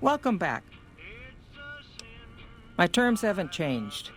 Welcome back. My terms haven't changed.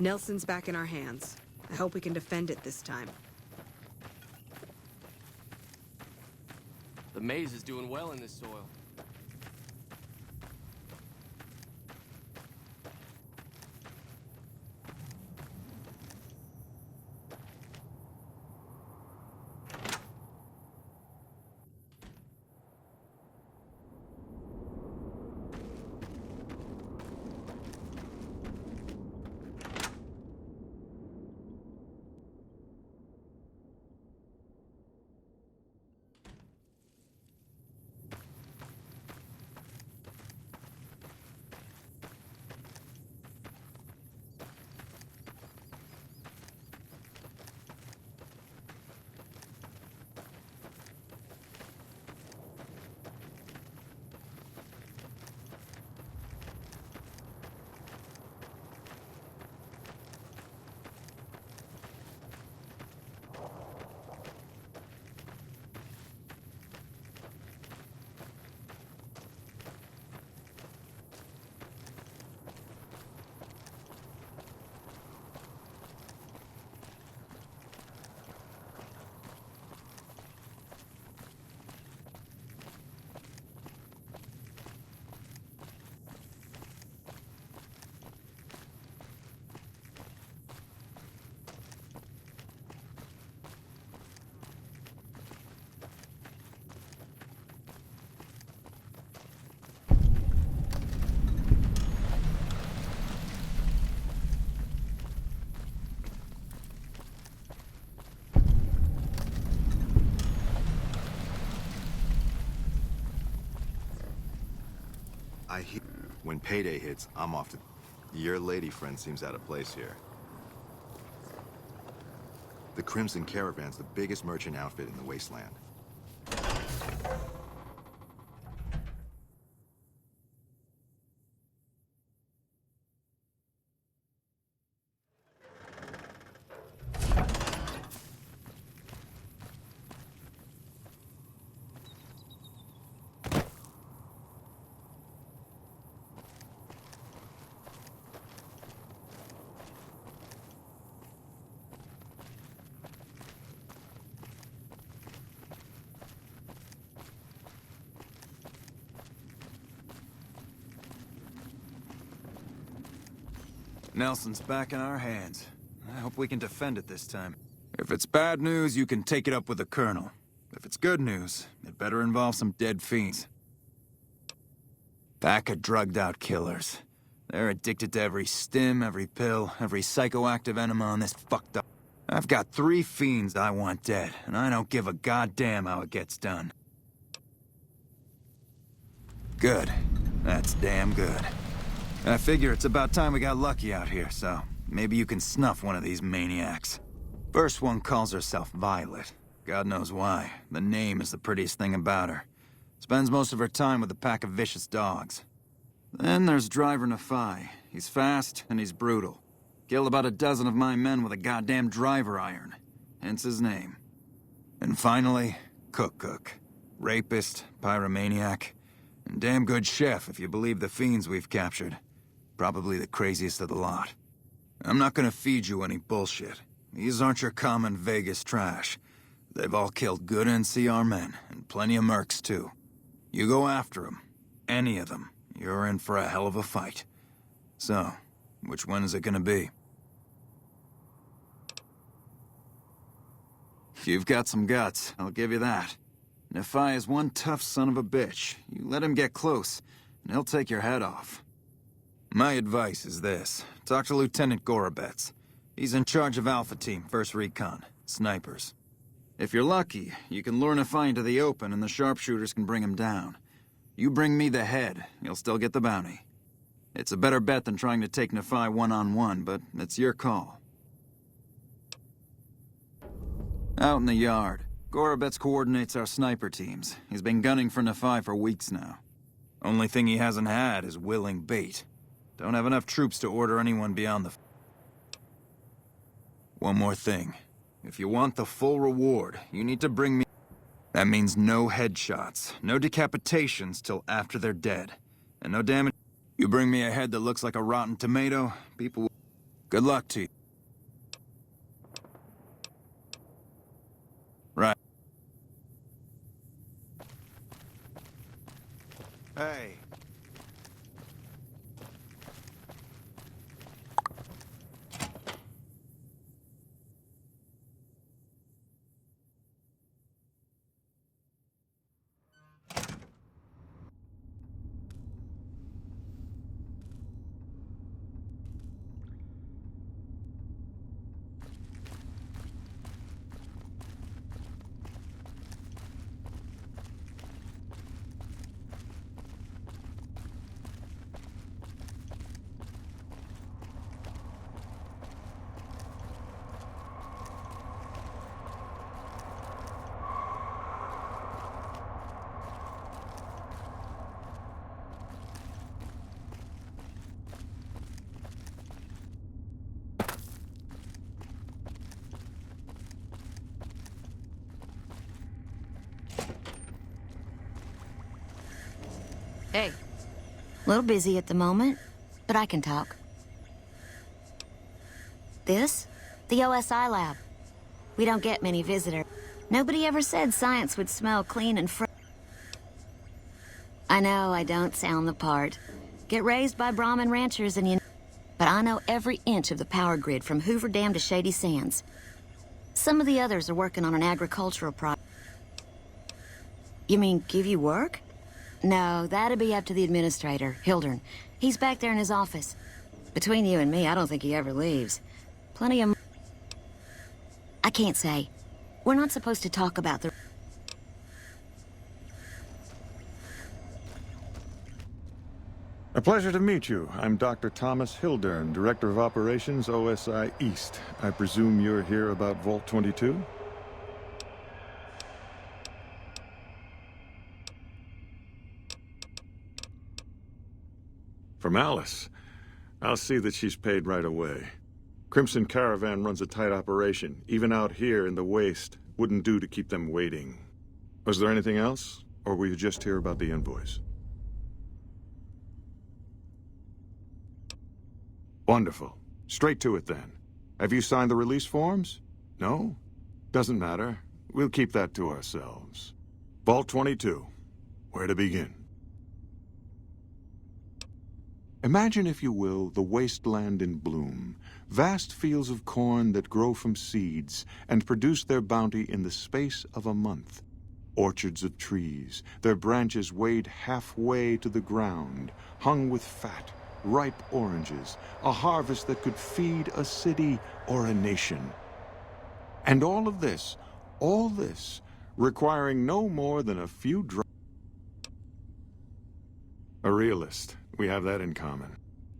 Nelson's back in our hands. I hope we can defend it this time. The maze is doing well in this soil. I hear when payday hits, I'm off to... Your lady friend seems out of place here. The Crimson Caravan's the biggest merchant outfit in the wasteland. Nelson's back in our hands. I hope we can defend it this time. If it's bad news, you can take it up with the Colonel. If it's good news, it better involve some dead fiends. Pack of drugged-out killers. They're addicted to every stim, every pill, every psychoactive enema on this fucked up... I've got 3 fiends I want dead, and I don't give a goddamn how it gets done. Good. That's damn good. I figure it's about time we got lucky out here, so maybe you can snuff one of these maniacs. First one calls herself Violet. God knows why. The name is the prettiest thing about her. Spends most of her time with a pack of vicious dogs. Then there's Driver Nephi. He's fast and he's brutal. Killed about a dozen of my men with a goddamn driver iron. Hence his name. And finally, Cook. Rapist, pyromaniac, and damn good chef if you believe the fiends we've captured. Probably the craziest of the lot. I'm not gonna feed you any bullshit. These aren't your common Vegas trash. They've all killed good NCR men, and plenty of mercs too. You go after them. Any of them. You're in for a hell of a fight. So, which one is it gonna be? You've got some guts, I'll give you that. Nephi is one tough son of a bitch. You let him get close, and he'll take your head off. My advice is this. Talk to Lieutenant Gorobets. He's in charge of Alpha Team, 1st Recon. Snipers. If you're lucky, you can lure Nephi into the open and the sharpshooters can bring him down. You bring me the head, you'll still get the bounty. It's a better bet than trying to take Nephi one-on-one, but it's your call. Out in the yard, Gorobets coordinates our sniper teams. He's been gunning for Nephi for weeks now. Only thing he hasn't had is willing bait. Don't have enough troops to order anyone beyond the... One more thing. If you want the full reward, you need to bring me... That means no headshots, no decapitations till after they're dead. And no damage... You bring me a head that looks like a rotten tomato, people will... Good luck to you. Right. Hey. Hey. A little busy at the moment, but I can talk. This? The OSI lab. We don't get many visitors. Nobody ever said science would smell clean and fresh. I know I don't sound the part. Get raised by Brahmin ranchers and you... But I know every inch of the power grid from Hoover Dam to Shady Sands. Some of the others are working on an agricultural project. You mean give you work? No, that'd be up to the administrator, Hildern. He's back there in his office. Between you and me, I don't think he ever leaves. Plenty of... I can't say. We're not supposed to talk about the... A pleasure to meet you. I'm Dr. Thomas Hildern, Director of Operations, OSI East. I presume you're here about Vault 22? From Alice. I'll see that she's paid right away. Crimson Caravan runs a tight operation. Even out here in the waste, wouldn't do to keep them waiting. Was there anything else? Or were you just here about the invoice? Wonderful. Straight to it then. Have you signed the release forms? No? Doesn't matter. We'll keep that to ourselves. Vault 22. Where to begin? Imagine, if you will, the wasteland in bloom. Vast fields of corn that grow from seeds and produce their bounty in the space of a month. Orchards of trees, their branches weighed halfway to the ground, hung with fat, ripe oranges, a harvest that could feed a city or a nation. And all this, requiring no more than a few drops. A realist. We have that in common.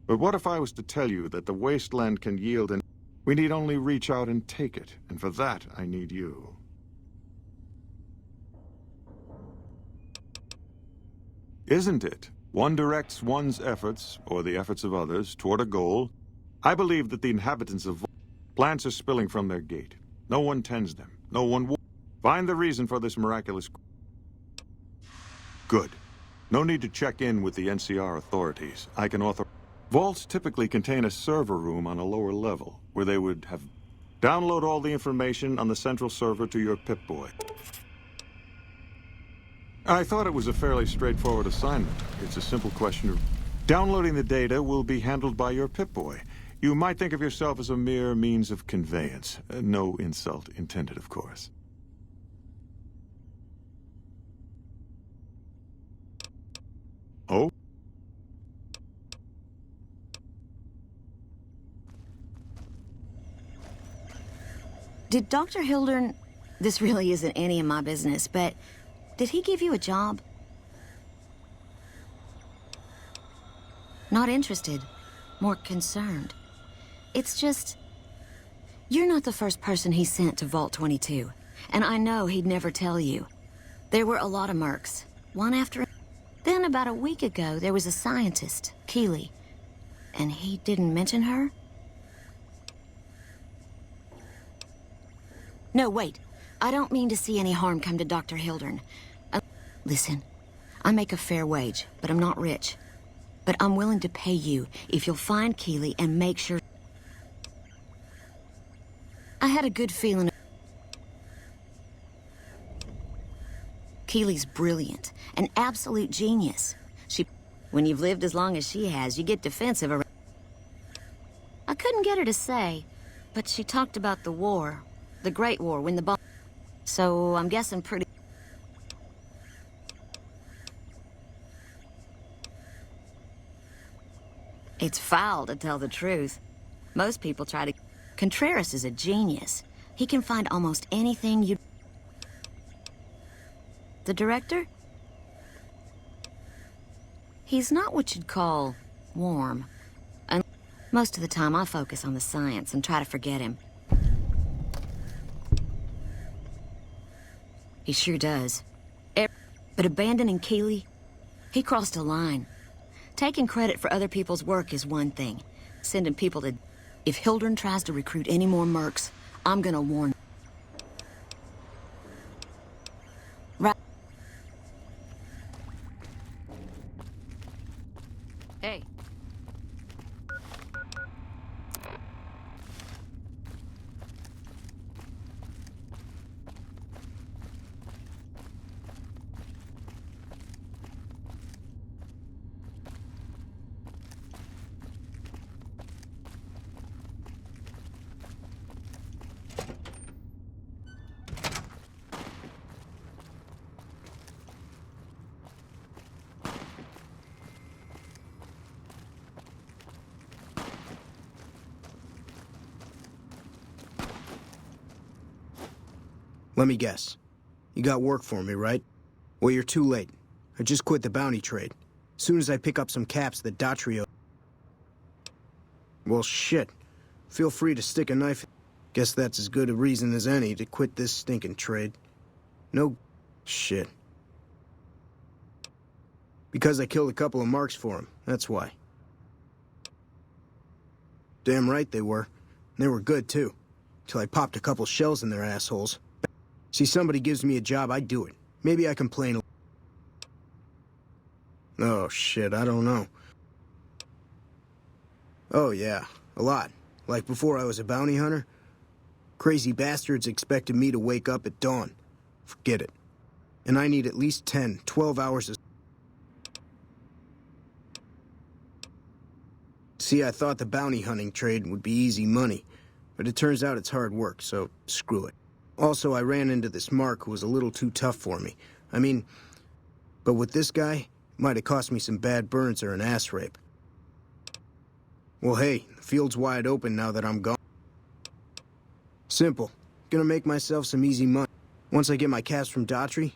But what if I was to tell you that the wasteland can yield and we need only reach out and take it, and for that I need you. Isn't it? One directs one's efforts, or the efforts of others, toward a goal. I believe that the inhabitants of plants are spilling from their gate. No one tends them. No one find the reason for this miraculous. Good. No need to check in with the NCR authorities. I can author. Vaults typically contain a server room on a lower level, where they would have download all the information on the central server to your Pip-Boy. I thought it was a fairly straightforward assignment. It's a simple question of downloading the data will be handled by your Pip-Boy. You might think of yourself as a mere means of conveyance. No insult intended, of course. Oh? Did Dr. Hildern... This really isn't any of my business, but... Did he give you a job? Not interested. More concerned. It's just... You're not the first person he sent to Vault 22. And I know he'd never tell you. There were a lot of mercs. One after... Then about a week ago, there was a scientist, Keeley. And he didn't mention her? No, wait. I don't mean to see any harm come to Dr. Hildern. Listen, I make a fair wage, but I'm not rich. But I'm willing to pay you if you'll find Keeley and make sure... I had a good feeling... Keeley's brilliant, an absolute genius. When you've lived as long as she has, you get defensive around... I couldn't get her to say, but she talked about the war. The Great War, when the bomb... So I'm guessing pretty... It's foul to tell the truth. Most people try to... Contreras is a genius. He can find almost anything you... The director? He's not what you'd call warm. And most of the time I focus on the science and try to forget him. He sure does. But abandoning Keeley? He crossed a line. Taking credit for other people's work is one thing. Sending people to... If Hildern tries to recruit any more mercs, I'm gonna warn... Right. Hey. Let me guess. You got work for me, right? Well, you're too late. I just quit the bounty trade. As soon as I pick up some caps that Datrio... Well, shit. Feel free to stick a knife... Guess that's as good a reason as any to quit this stinking trade. No... shit. Because I killed a couple of marks for him, that's why. Damn right they were. And they were good, too. Till I popped a couple shells in their assholes. See, somebody gives me a job, I do it. Maybe I complain a... Oh, shit, I don't know. Oh, yeah, a lot. Like before I was a bounty hunter. Crazy bastards expected me to wake up at dawn. Forget it. And I need at least 10, 12 hours of... See, I thought the bounty hunting trade would be easy money, but it turns out it's hard work, so screw it. Also, I ran into this Mark who was a little too tough for me. I mean, but with this guy, it might have cost me some bad burns or an ass rape. Well, hey, the field's wide open now that I'm gone. Simple. Gonna make myself some easy money. Once I get my caps from Daughtry,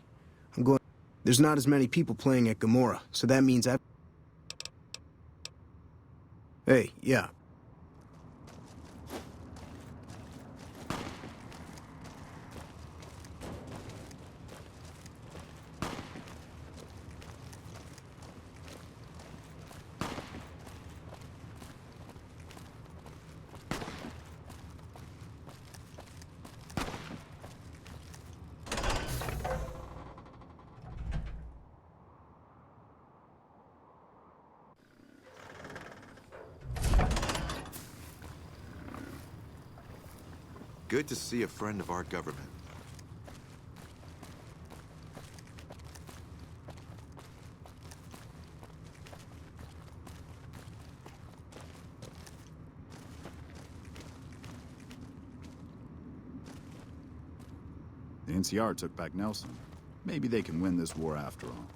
I'm going... There's not as many people playing at Gomorrah, so that means I... Hey, yeah. Good to see a friend of our government. The NCR took back Nelson. Maybe they can win this war after all.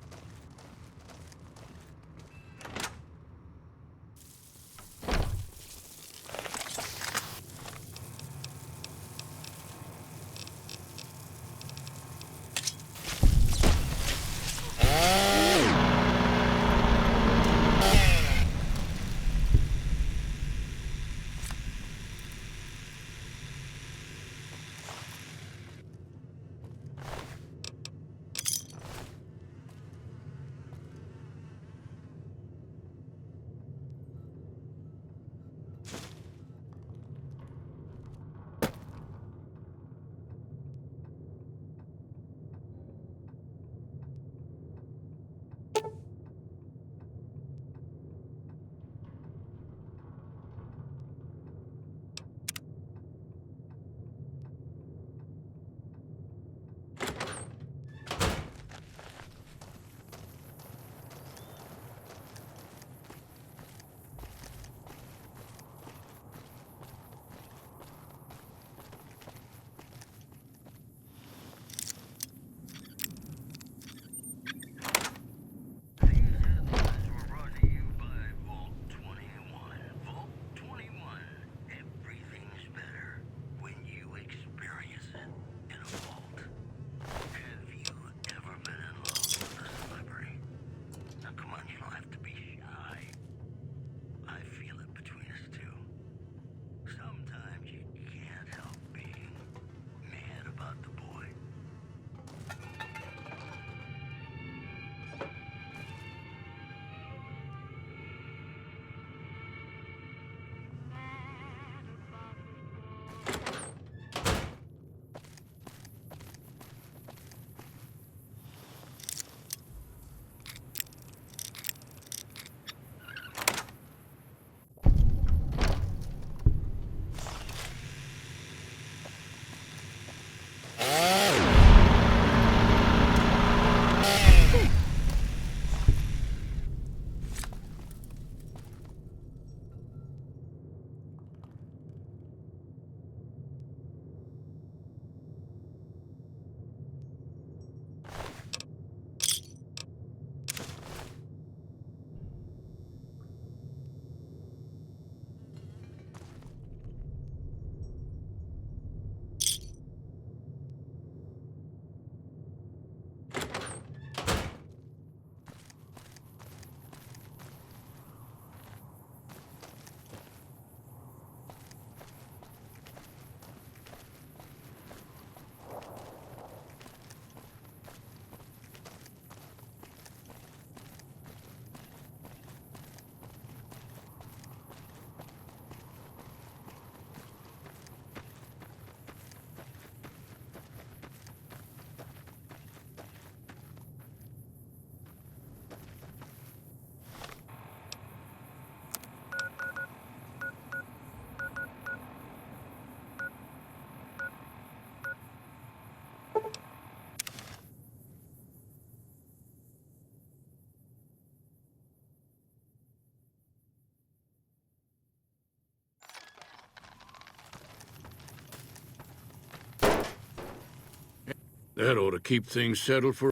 That ought to keep things settled for...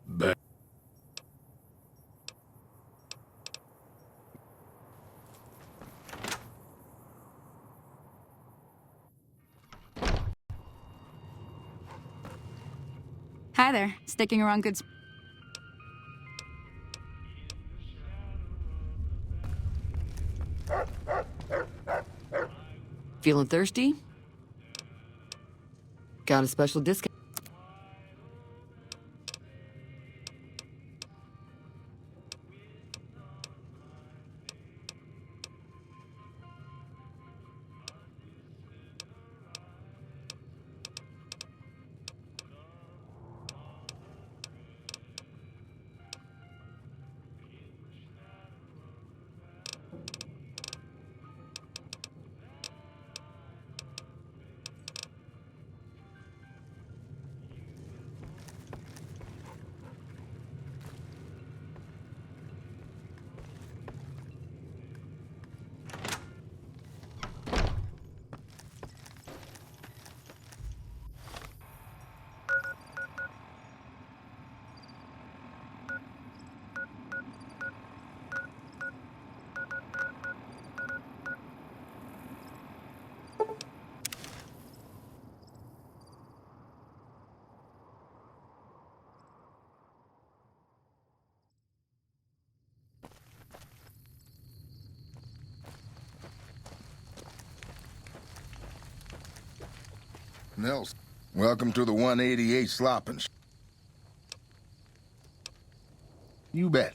back. Hi there. Sticking around good... Feeling thirsty? Got a special discount. Nelson, welcome to the 188 Sloppin'. You bet.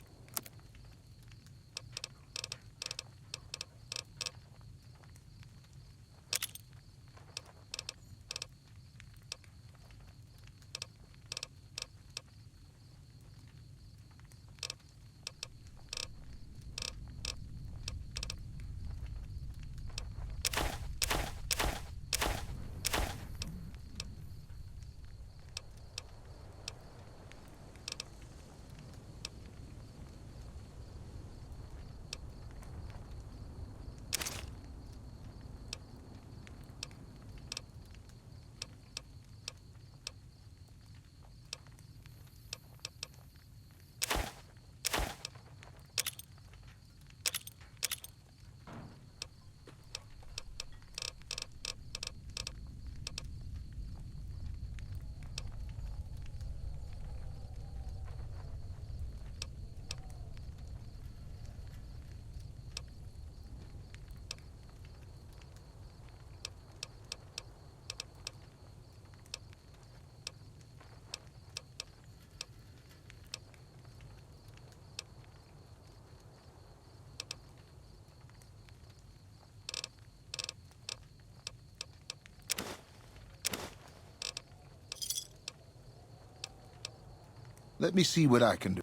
Let me see what I can do.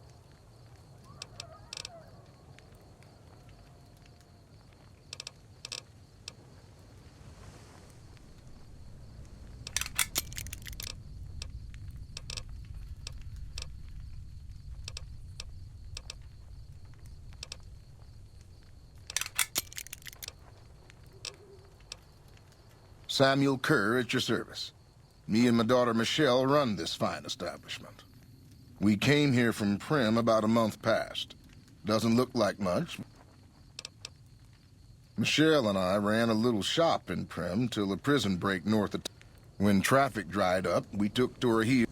Samuel Kerr at your service. Me and my daughter Michelle run this fine establishment. We came here from Prim about a month past. Doesn't look like much. Michelle and I ran a little shop in Prim till a prison break north of... When traffic dried up, we took to our heels.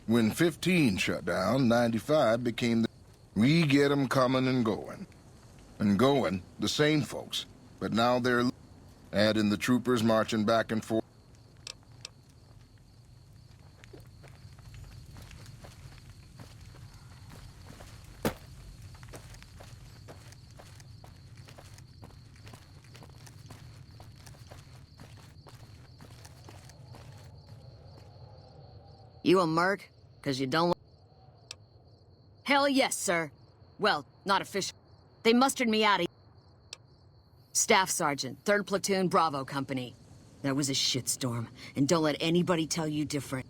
When 15 shut down, 95 became the... We get 'em coming and going. And going, the same folks. But now they're... Add in the troopers marching back and forth. You a merc? 'Cause you don't... Hell yes, sir. Well, not official. They mustered me out of... Staff Sergeant, 3rd Platoon, Bravo Company. That was a shitstorm, and don't let anybody tell you different.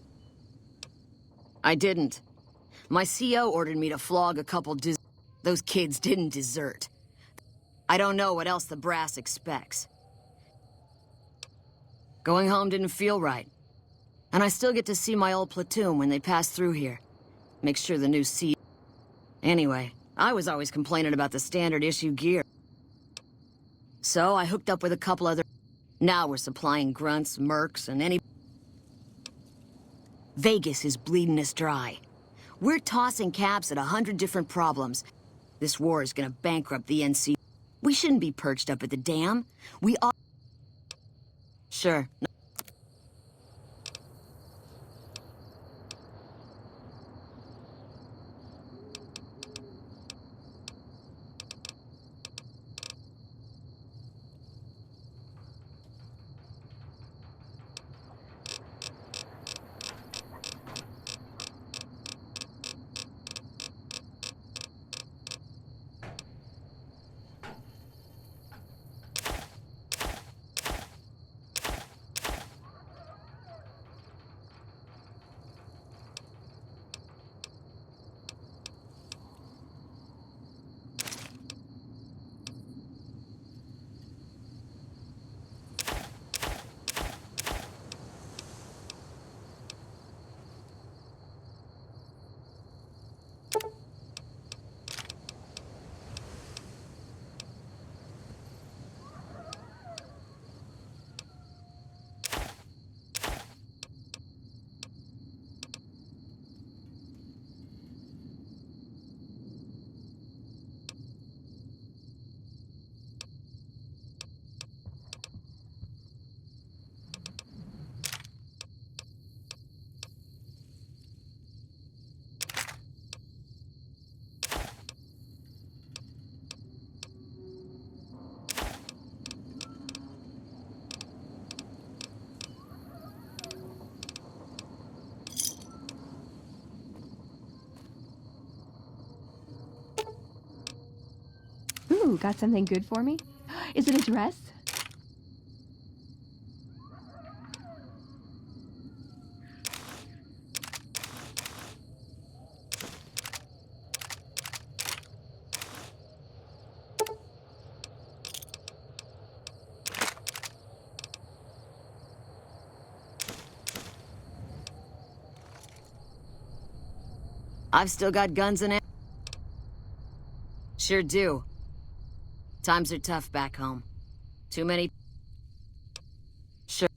I didn't. My CO ordered me to flog a couple Those kids didn't desert. I don't know what else the brass expects. Going home didn't feel right. And I still get to see my old platoon when they pass through here. Make sure the new C... Anyway, I was always complaining about the standard issue gear. So I hooked up with a couple other... Now we're supplying grunts, mercs, and any... Vegas is bleeding us dry. We're tossing caps at 100 different problems. This war is gonna bankrupt the NC. We shouldn't be perched up at the dam. We ought... Sure. Ooh, got something good for me? Is it a dress? I've still got guns and... Sure do. Times are tough back home. Too many... Sure.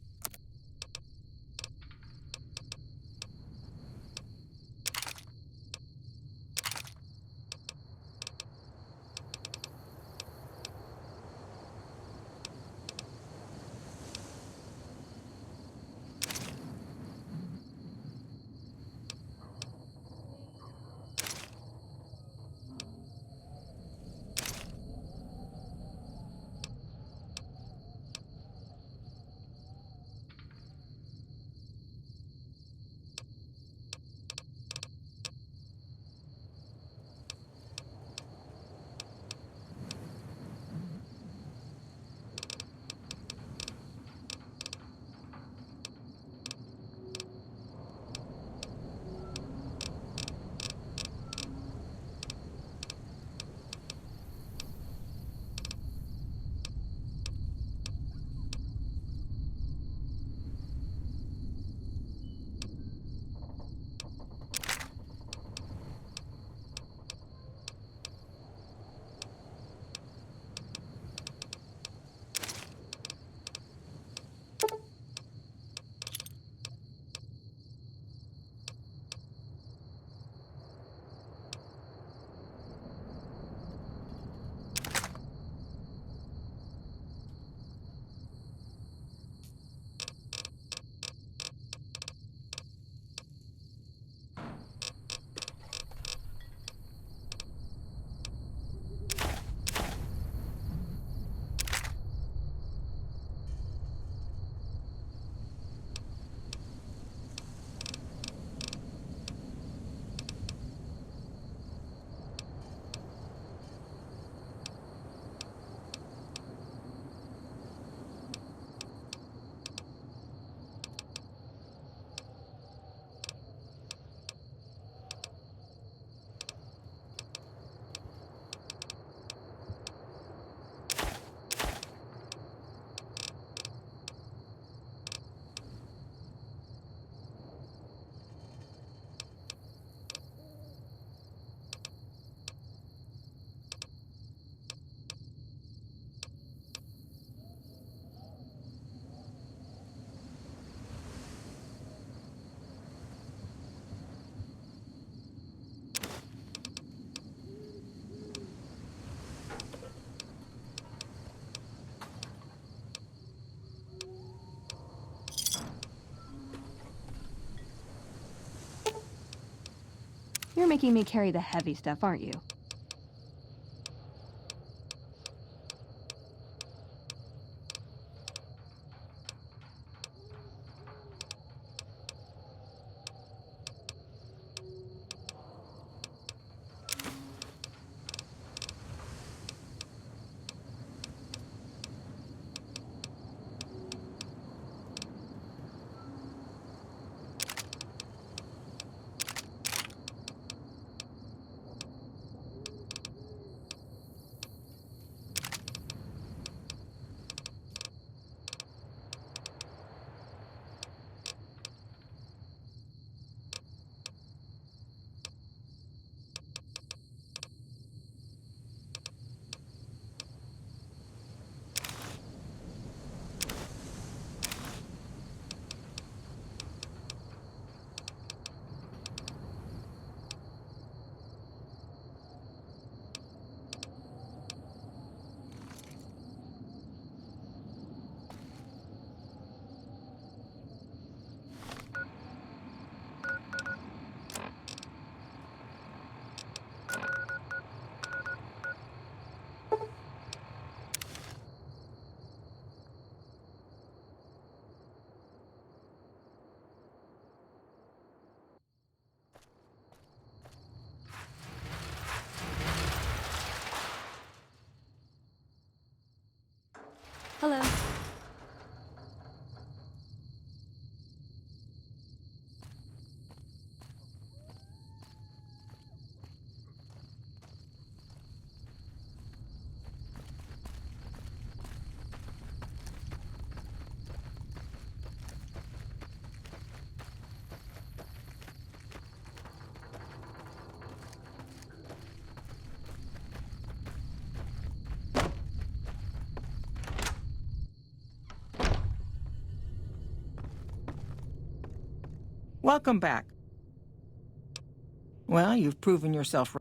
making me carry the heavy stuff, aren't you? Hello. Welcome back. Well, you've proven yourself.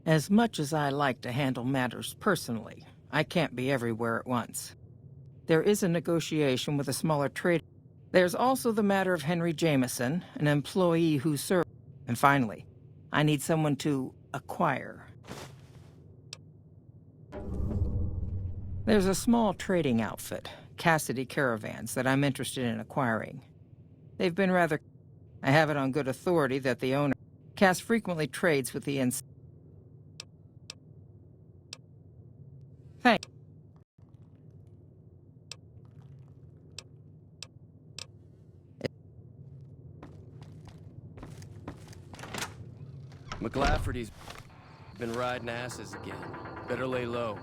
As much as I like to handle matters personally, I can't be everywhere at once. There is a negotiation with a smaller trade. There's also the matter of Henry Jameson, an employee who served. And finally, I need someone to acquire. There's a small trading outfit, Cassidy Caravans, that I'm interested in acquiring. They've been rather... I have it on good authority that the owner, Cass, frequently trades with the ins... Thanks. McLafferty's been riding asses again. Better lay low.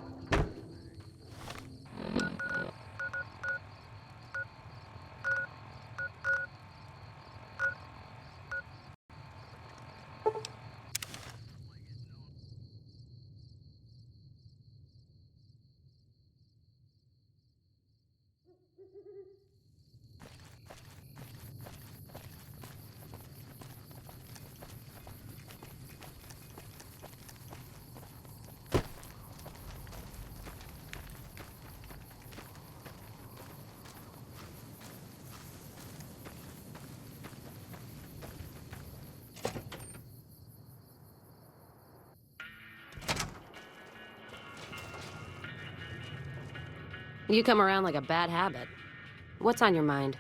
You come around like a bad habit. What's on your mind?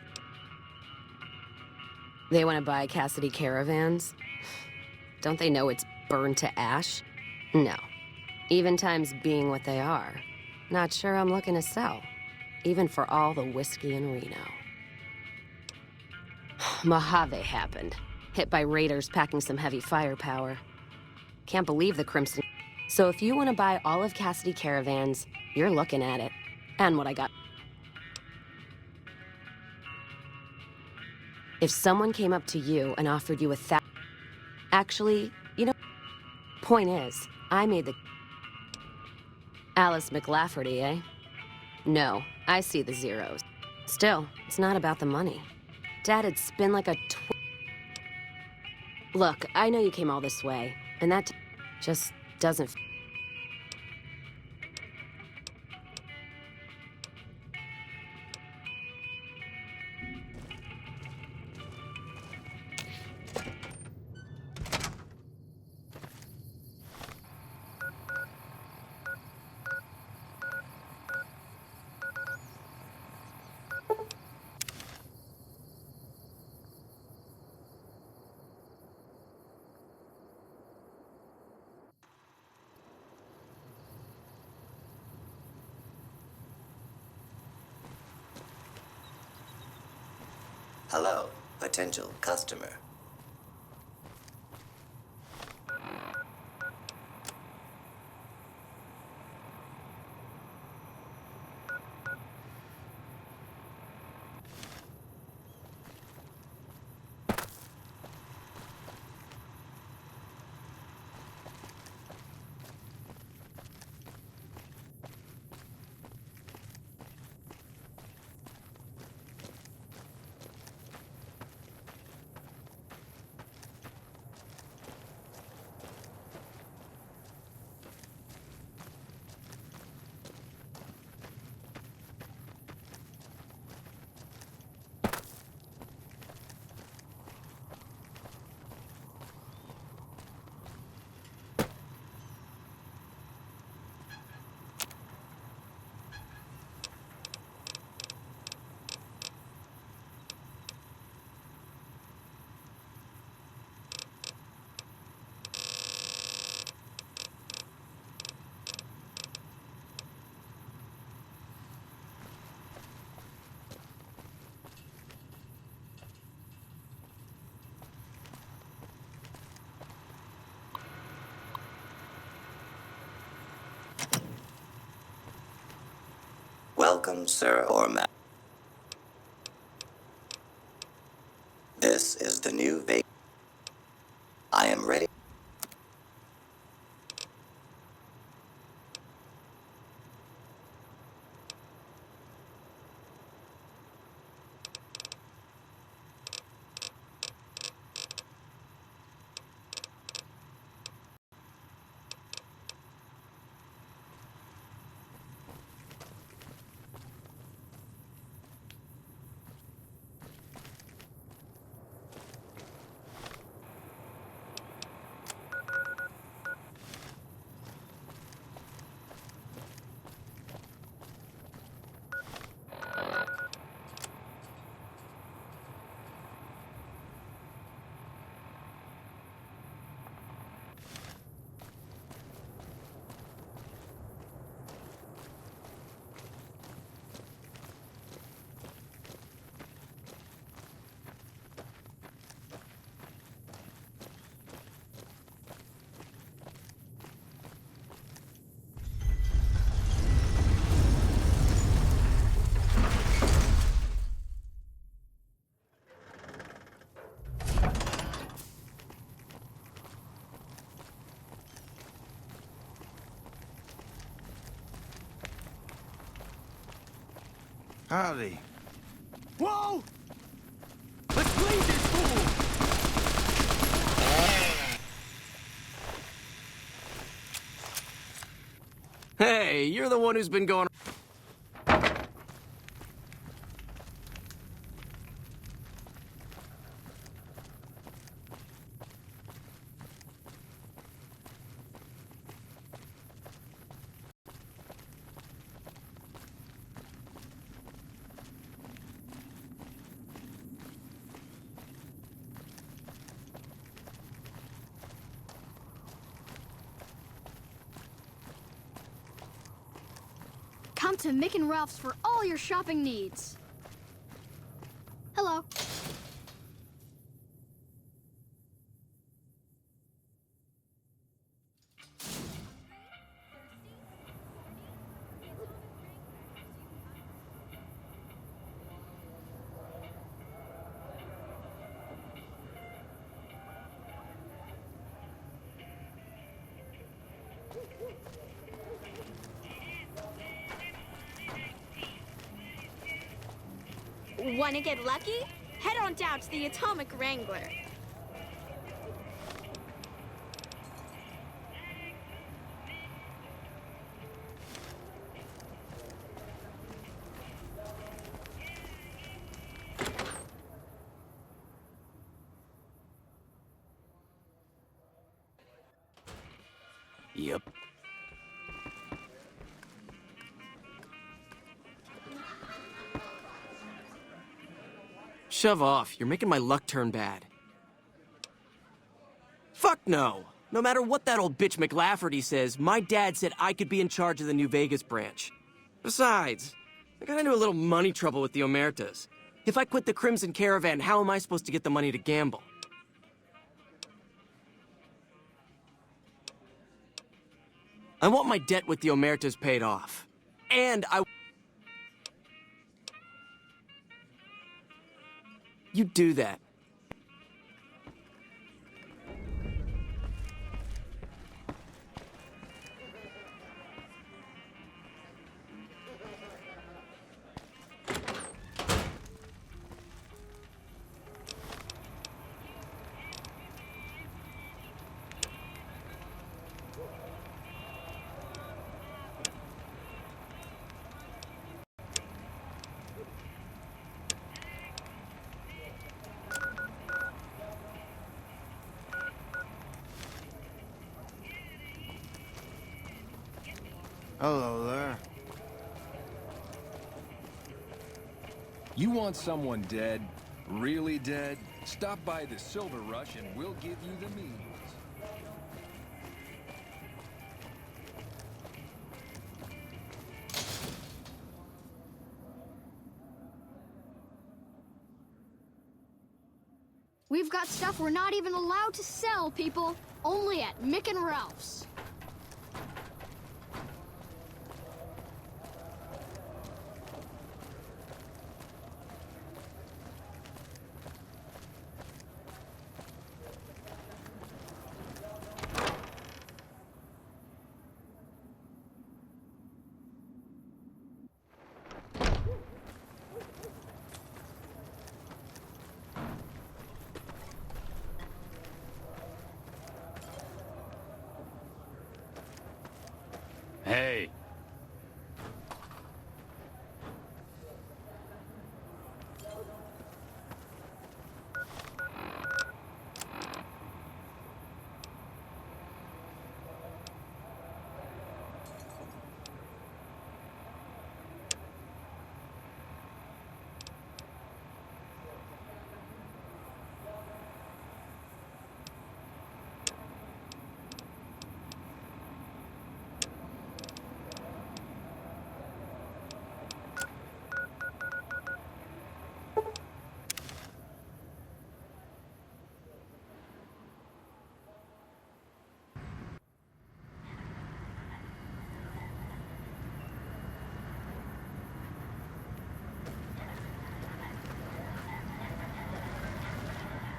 They want to buy Cassidy Caravans? Don't they know it's burned to ash? No. Even times being what they are. Not sure I'm looking to sell. Even for all the whiskey in Reno. Mojave happened. Hit by raiders packing some heavy firepower. Can't believe the Crimson... So if you want to buy all of Cassidy Caravans, you're looking at it. And what I got. If someone came up to you and offered you $1,000... Actually, you know... Point is, I made the... Alice McLafferty, eh? No, I see the zeros. Still, it's not about the money. Dad'd spin like a Look, I know you came all this way, and that just doesn't... Hello, potential customer. Welcome, sir or ma'am. This is the new Vegas. I am ready. Howdy. Whoa! Let's leave this fool! Hey, you're the one who's been going... Come to Mick and Ralph's for all your shopping needs. Hello. Want to get lucky? Head on down to the Atomic Wrangler. Yep. Shove off. You're making my luck turn bad. Fuck no. No matter what that old bitch McLafferty says, my dad said I could be in charge of the New Vegas branch. Besides, I got into a little money trouble with the Omertas. If I quit the Crimson Caravan, how am I supposed to get the money to gamble? I want my debt with the Omertas paid off. And I... You do that. Hello there. You want someone dead? Really dead? Stop by the Silver Rush and we'll give you the means. We've got stuff we're not even allowed to sell, people. Only at Mick and Ralph's. Hey.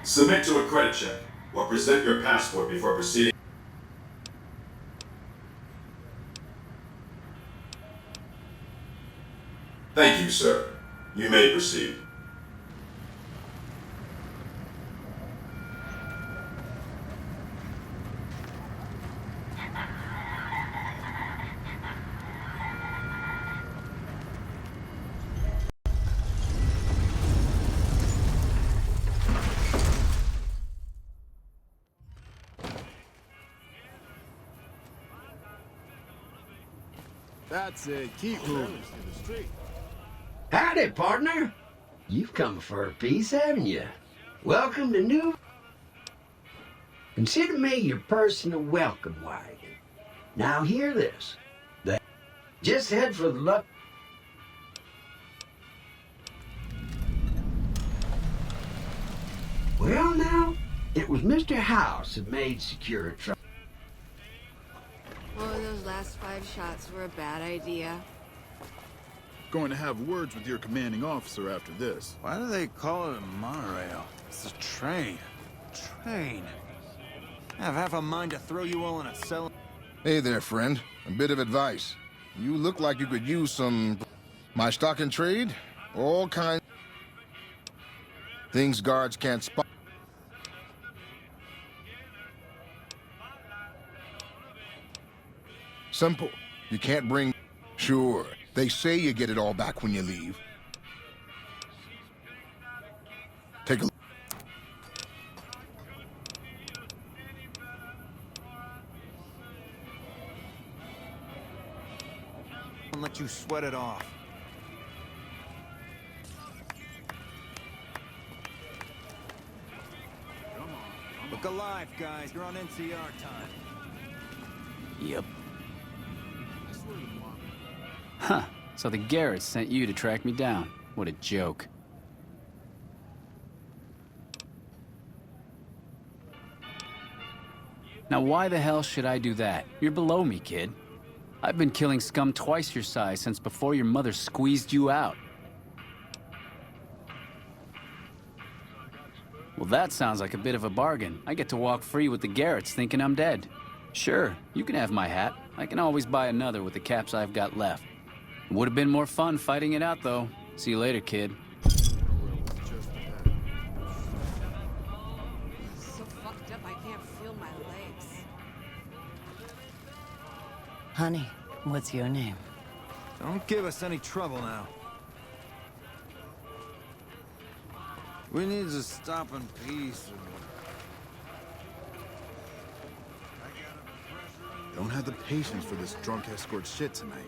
Submit to a credit check, or present your passport before proceeding. Thank you, sir. You may proceed. That's it. Keep moving. Howdy, partner. You've come for a piece, haven't you? Welcome to New... Consider me your personal welcome wagon. Now hear this. Just head for the luck... Well, now, it was Mr. House that made secure trouble. Oh, those last 5 shots were a bad idea. Going to have words with your commanding officer after this. Why do they call it a monorail? It's a train. Train. I have half a mind to throw you all in a cell. Hey there, friend. A bit of advice. You look like you could use some... My stock and trade? All kinds... Things guards can't spot. Simple. You can't bring... Sure. They say you get it all back when you leave. Take a look. I'll let you sweat it off. Look alive, guys. You're on NCR time. Yep. Huh. So the Garretts sent you to track me down. What a joke. Now why the hell should I do that? You're below me, kid. I've been killing scum twice your size since before your mother squeezed you out. Well, that sounds like a bit of a bargain. I get to walk free with the Garretts thinking I'm dead. Sure, you can have my hat. I can always buy another with the caps I've got left. It would have been more fun fighting it out, though. See you later, kid. So fucked up I can't feel my legs. Honey, what's your name? Don't give us any trouble now. We need to stop in peace. Don't have the patience for this drunk escort shit tonight.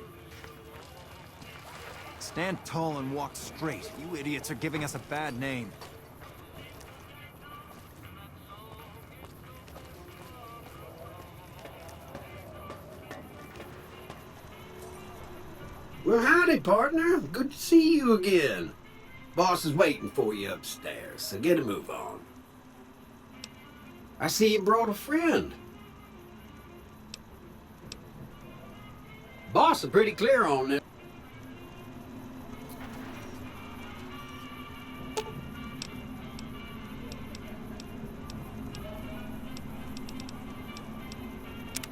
Stand tall and walk straight. You idiots are giving us a bad name. Well, howdy, partner. Good to see you again. Boss is waiting for you upstairs, so get a move on. I see you brought a friend. Boss is pretty clear on this.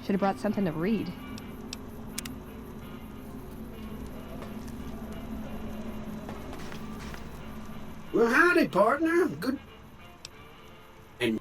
Should have brought something to read. Well, howdy, partner. Good. And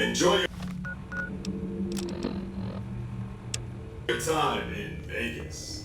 Enjoy your time in Vegas.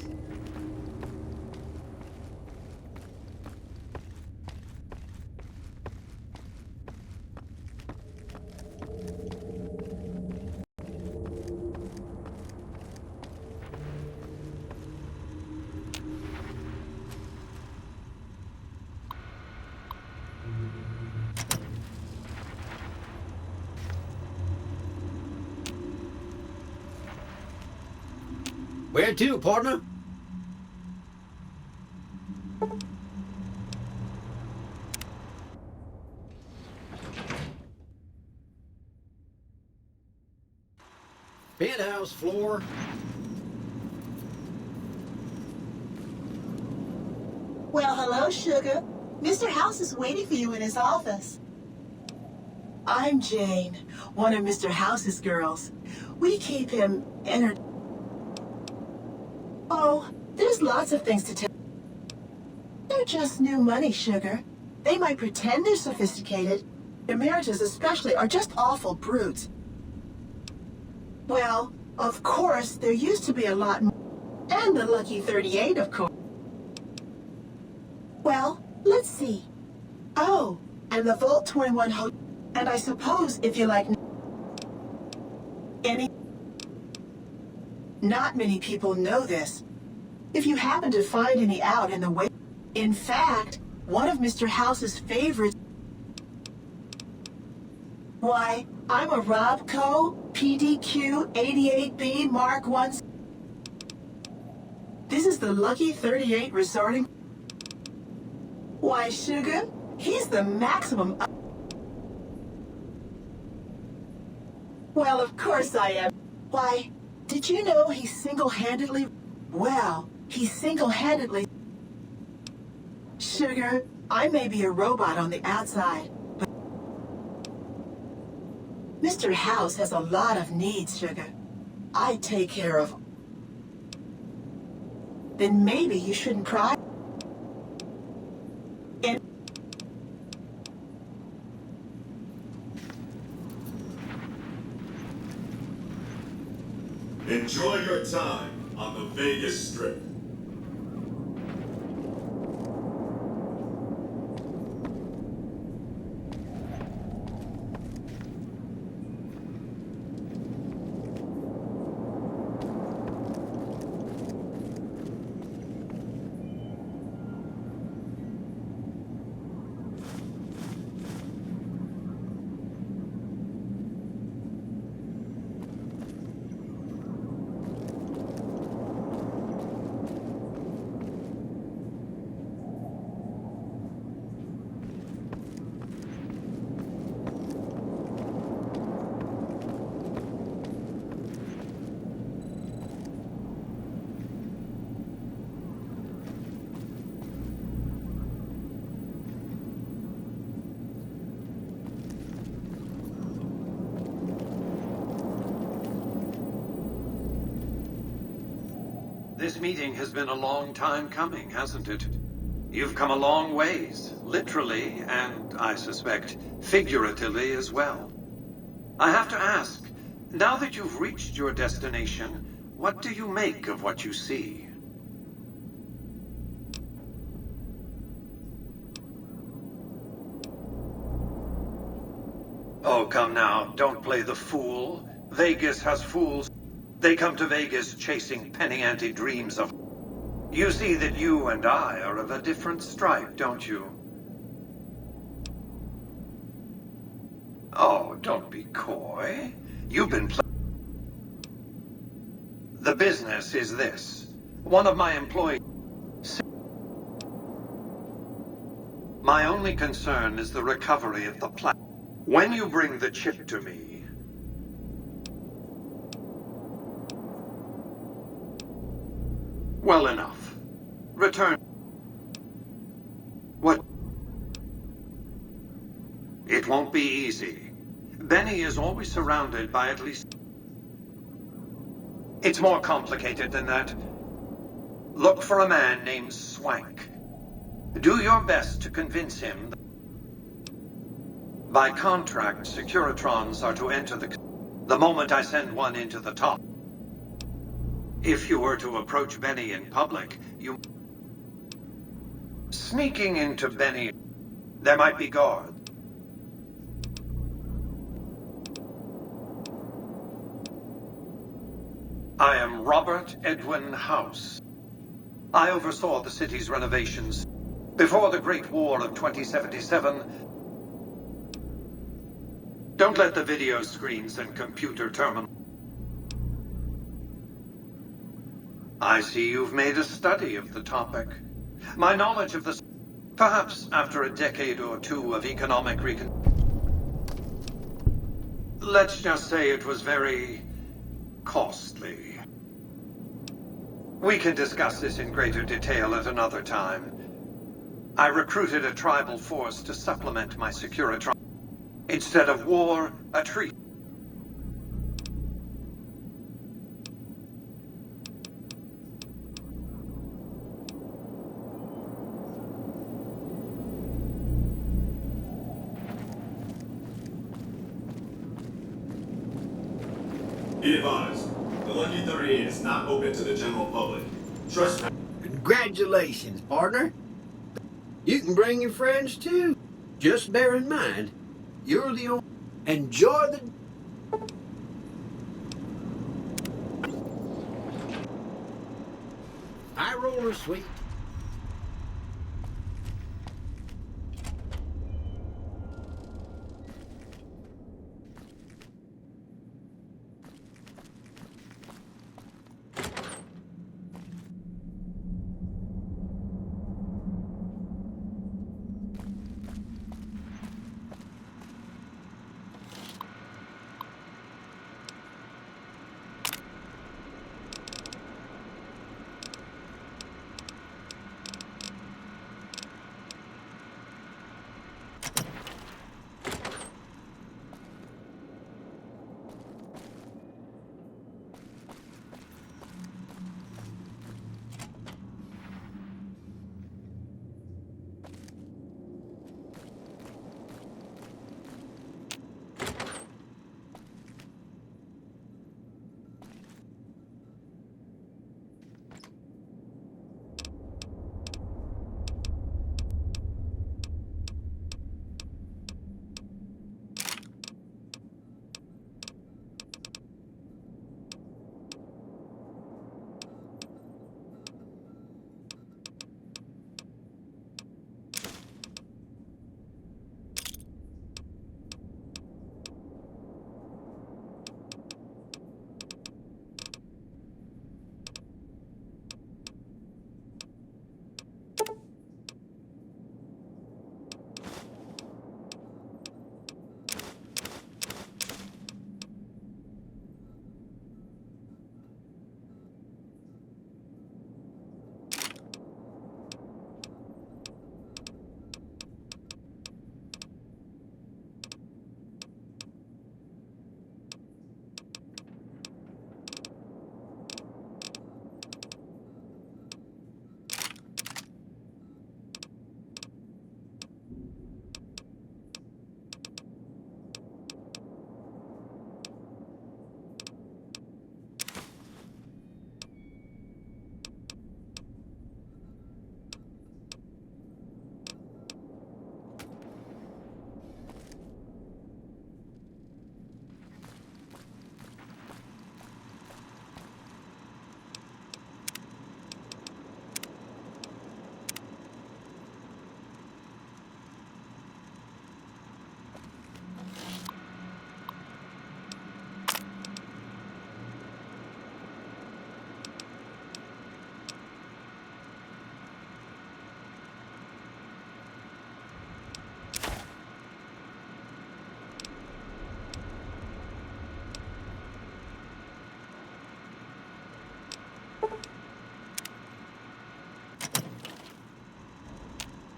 where to, partner? Penthouse floor. Well, hello, Sugar. Mr. House is waiting for you in his office. I'm Jane, one of Mr. House's girls. We keep him entertained. Oh, there's lots of things to tell. They're just new money, Sugar. They might pretend they're sophisticated. Their marriages especially are just awful brutes. Well, of course, there used to be a lot more. And the Lucky 38, of course. Well, let's see. Oh, and the Vault 21 Hotel. And I suppose if you like any... Not many people know this. If you happen to find any out in the way... In fact, one of Mr. House's favorites... Why, I'm a Robco PDQ 88B Mark 1... This is the Lucky 38 resorting... Why, Sugar, he's the maximum... Well, of course I am. Why, did you know he single-handedly... Well, he single-handedly... Sugar, I may be a robot on the outside, but... Mr. House has a lot of needs, Sugar. I take care of... Then maybe you shouldn't cry. Enjoy your time on the Vegas Strip. This meeting has been a long time coming, hasn't it? You've come a long ways, literally, and I suspect figuratively as well. I have to ask, now that you've reached your destination, what do you make of what you see? Oh, come now, don't play the fool. Vegas has fools. They come to Vegas chasing penny-ante dreams of... You see that you and I are of a different stripe, don't you? Oh, don't be coy. You've been The business is this. One of my employees... My only concern is the recovery of the platform. When you bring the chip to me... Well enough. Return... What? It won't be easy. Benny is always surrounded by at least... It's more complicated than that. Look for a man named Swank. Do your best to convince him that by contract, Securitrons are to enter the moment I send one into the top. If you were to approach Benny in public, you... Sneaking into Benny... There might be guards. I am Robert Edwin House. I oversaw the city's renovations. Before the Great War of 2077... Don't let the video screens and computer terminal... I see you've made a study of the topic. My knowledge of this... Perhaps after a decade or two of economic Let's just say it was very... costly. We can discuss this in greater detail at another time. I recruited a tribal force to supplement my Securitron. Instead of war, a treaty. Be advised, the Lucky 38 is not open to the general public. Trust me. Congratulations, partner. You can bring your friends too. Just bear in mind, you're the only... Enjoy the... High roller sweet.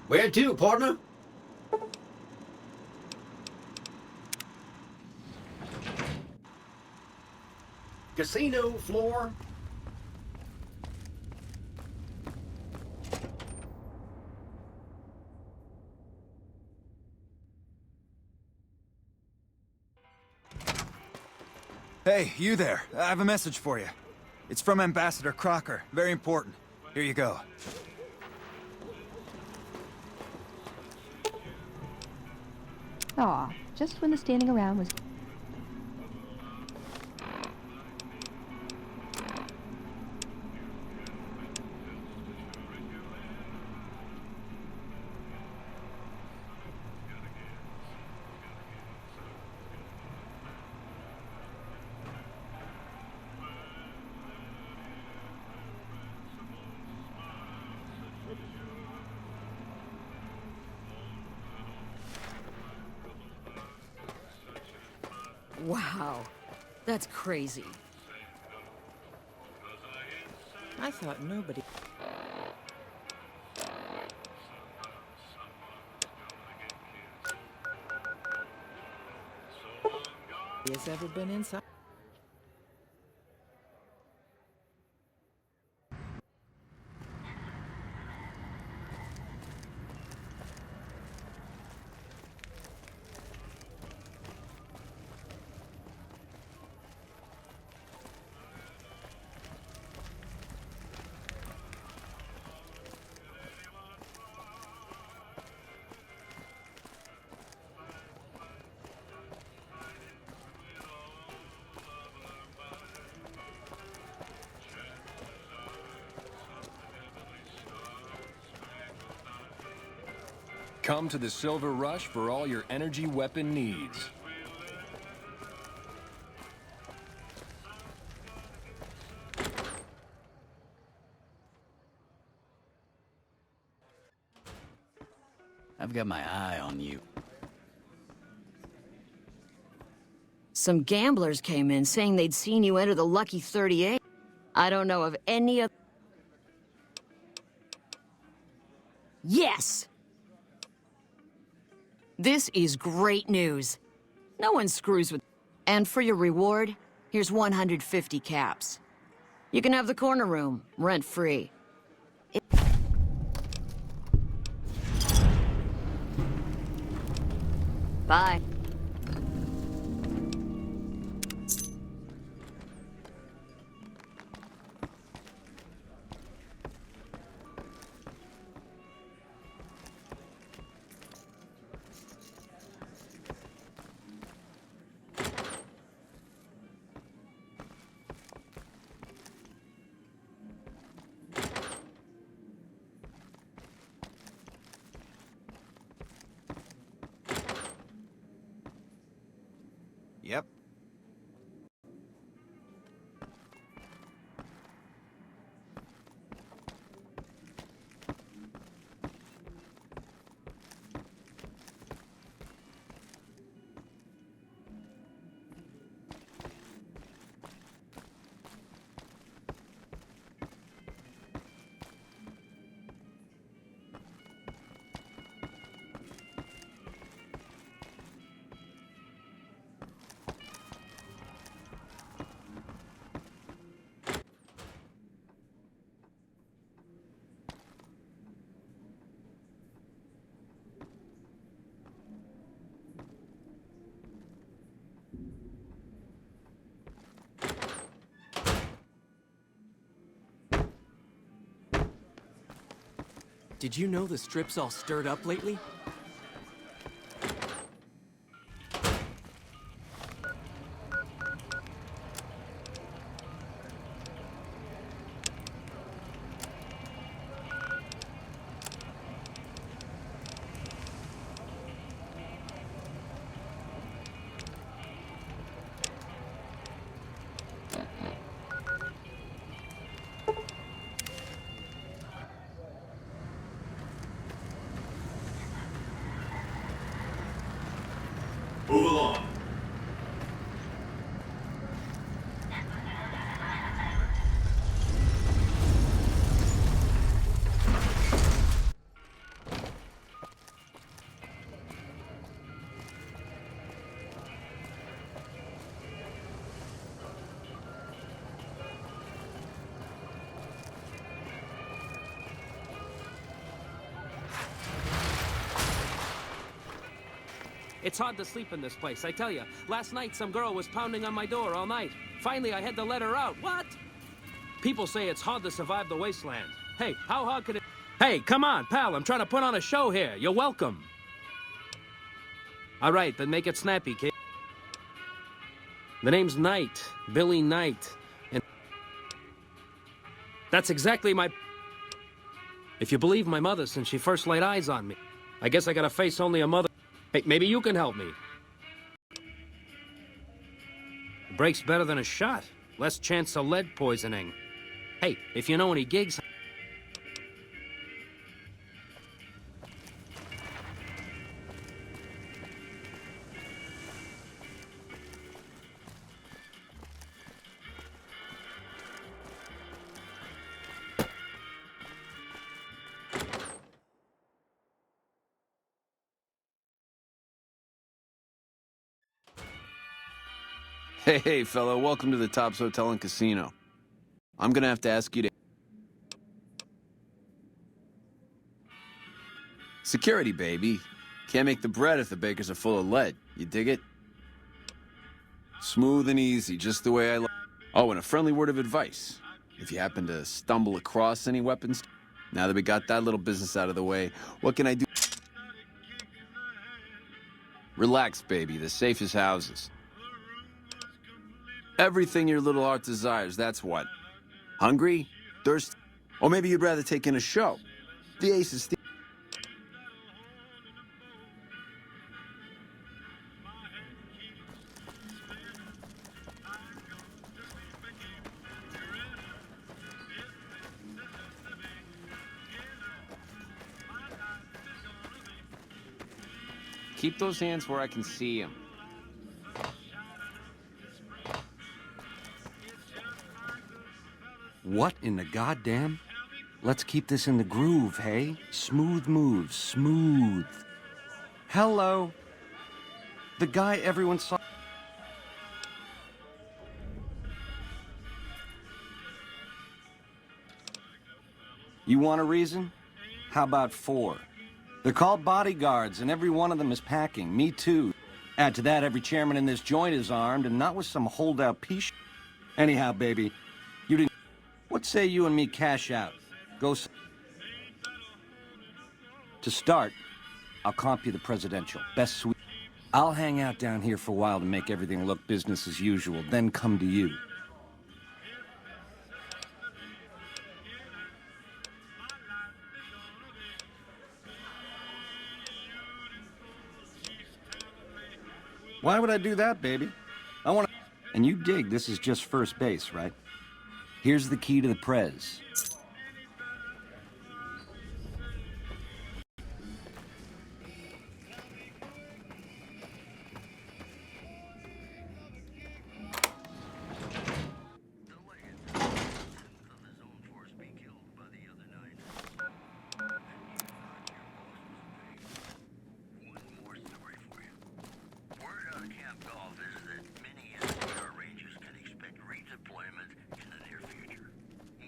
Where to, partner? Casino floor. Hey, you there. I have a message for you. It's from Ambassador Crocker. Very important. Here you go. Aw, just when the standing around was... Wow, that's crazy. I thought nobody... has ever been inside. Come to the Silver Rush for all your energy weapon needs. I've got my eye on you. Some gamblers came in saying they'd seen you enter the Lucky 38. I don't know of any of... Yes! This is great news. No one screws with... And for your reward, here's 150 caps. You can have the corner room, rent-free. Bye. Yep. Did you know the strip's all stirred up lately? It's hard to sleep in this place, I tell you. Last night, some girl was pounding on my door all night. Finally, I had to let her out. What? People say it's hard to survive the wasteland. Hey, how hard could it... Hey, come on, pal, I'm trying to put on a show here. You're welcome. All right, then make it snappy, kid. The name's Knight, Billy Knight. And that's exactly my... If you believe my mother since she first laid eyes on me, I guess I gotta face only a mother. Hey, maybe you can help me. A break's better than a shot. Less chance of lead poisoning. Hey, if you know any gigs... Hey, fellow, welcome to the Tops Hotel and Casino. I'm gonna have to ask you to... Security, baby. Can't make the bread if the bakers are full of lead. You dig it? Smooth and easy, just the way I like. Oh, and a friendly word of advice. If you happen to stumble across any weapons... Now that we got that little business out of the way, what can I do? Relax, baby. The safest houses. Everything your little heart desires, that's what. Hungry? Thirsty? Or maybe you'd rather take in a show. The Ace is... Keep those hands where I can see them. What in the goddamn? Let's keep this in the groove, hey? Smooth moves, smooth. Hello. The guy everyone saw... You want a reason? How about 4? They're called bodyguards, and every one of them is packing. Me too. Add to that, every chairman in this joint is armed, and not with some holdout piece. Anyhow, baby, you didn't... What say you and me cash out? Go... To start, I'll comp you the presidential. Best suite. I'll hang out down here for a while to make everything look business as usual, then come to you. Why would I do that, baby? I want to... And you dig this is just first base, right? Here's the key to the prez.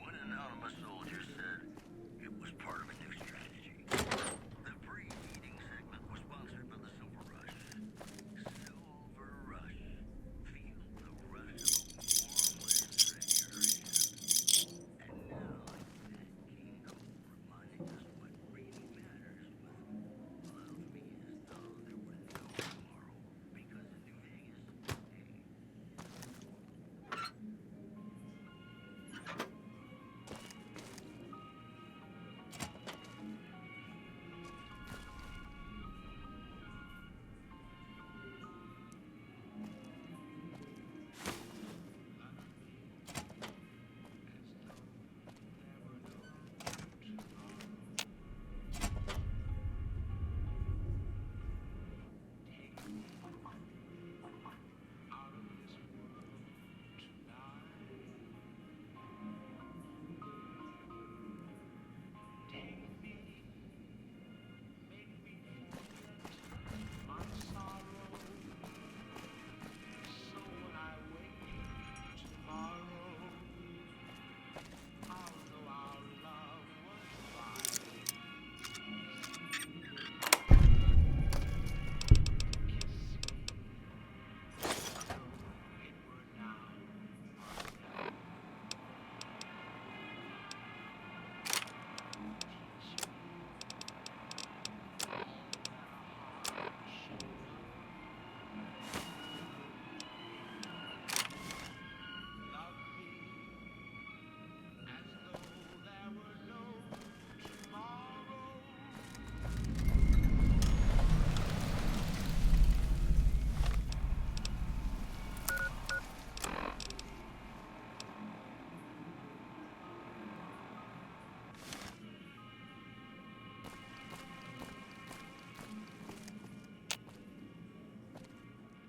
One anonymous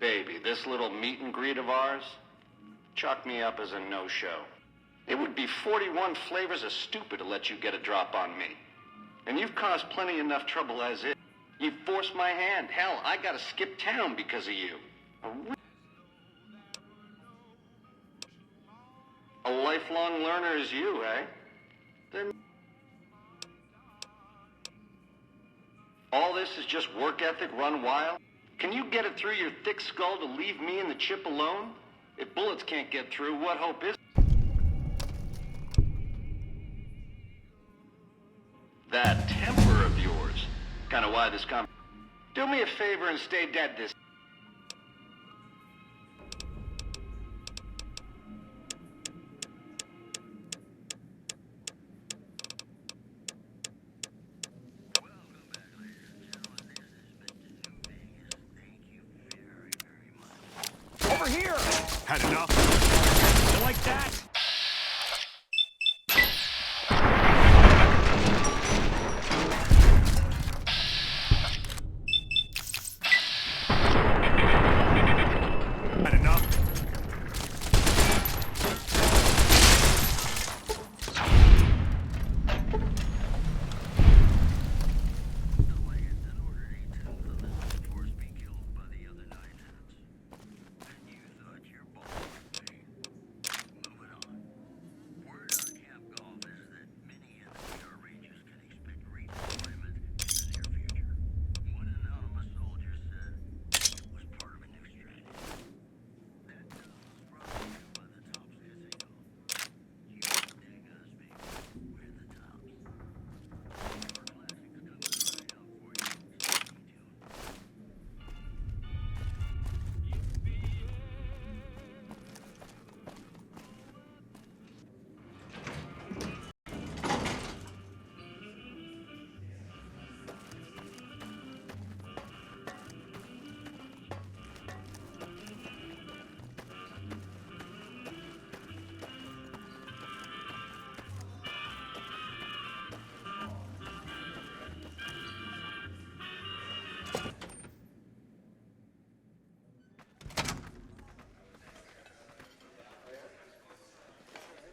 Baby, this little meet and greet of ours, chalk me up as a no-show. It would be 41 flavors of stupid to let you get a drop on me. And you've caused plenty enough trouble as is. You forced my hand. Hell, I gotta skip town because of you. A lifelong learner is you, eh? Then all this is just work ethic run wild? Can you get it through your thick skull to leave me and the chip alone? If bullets can't get through, what hope is that temper of yours? Kind of why this Do me a favor and stay dead this. Over here! Had enough? You like that? Had enough?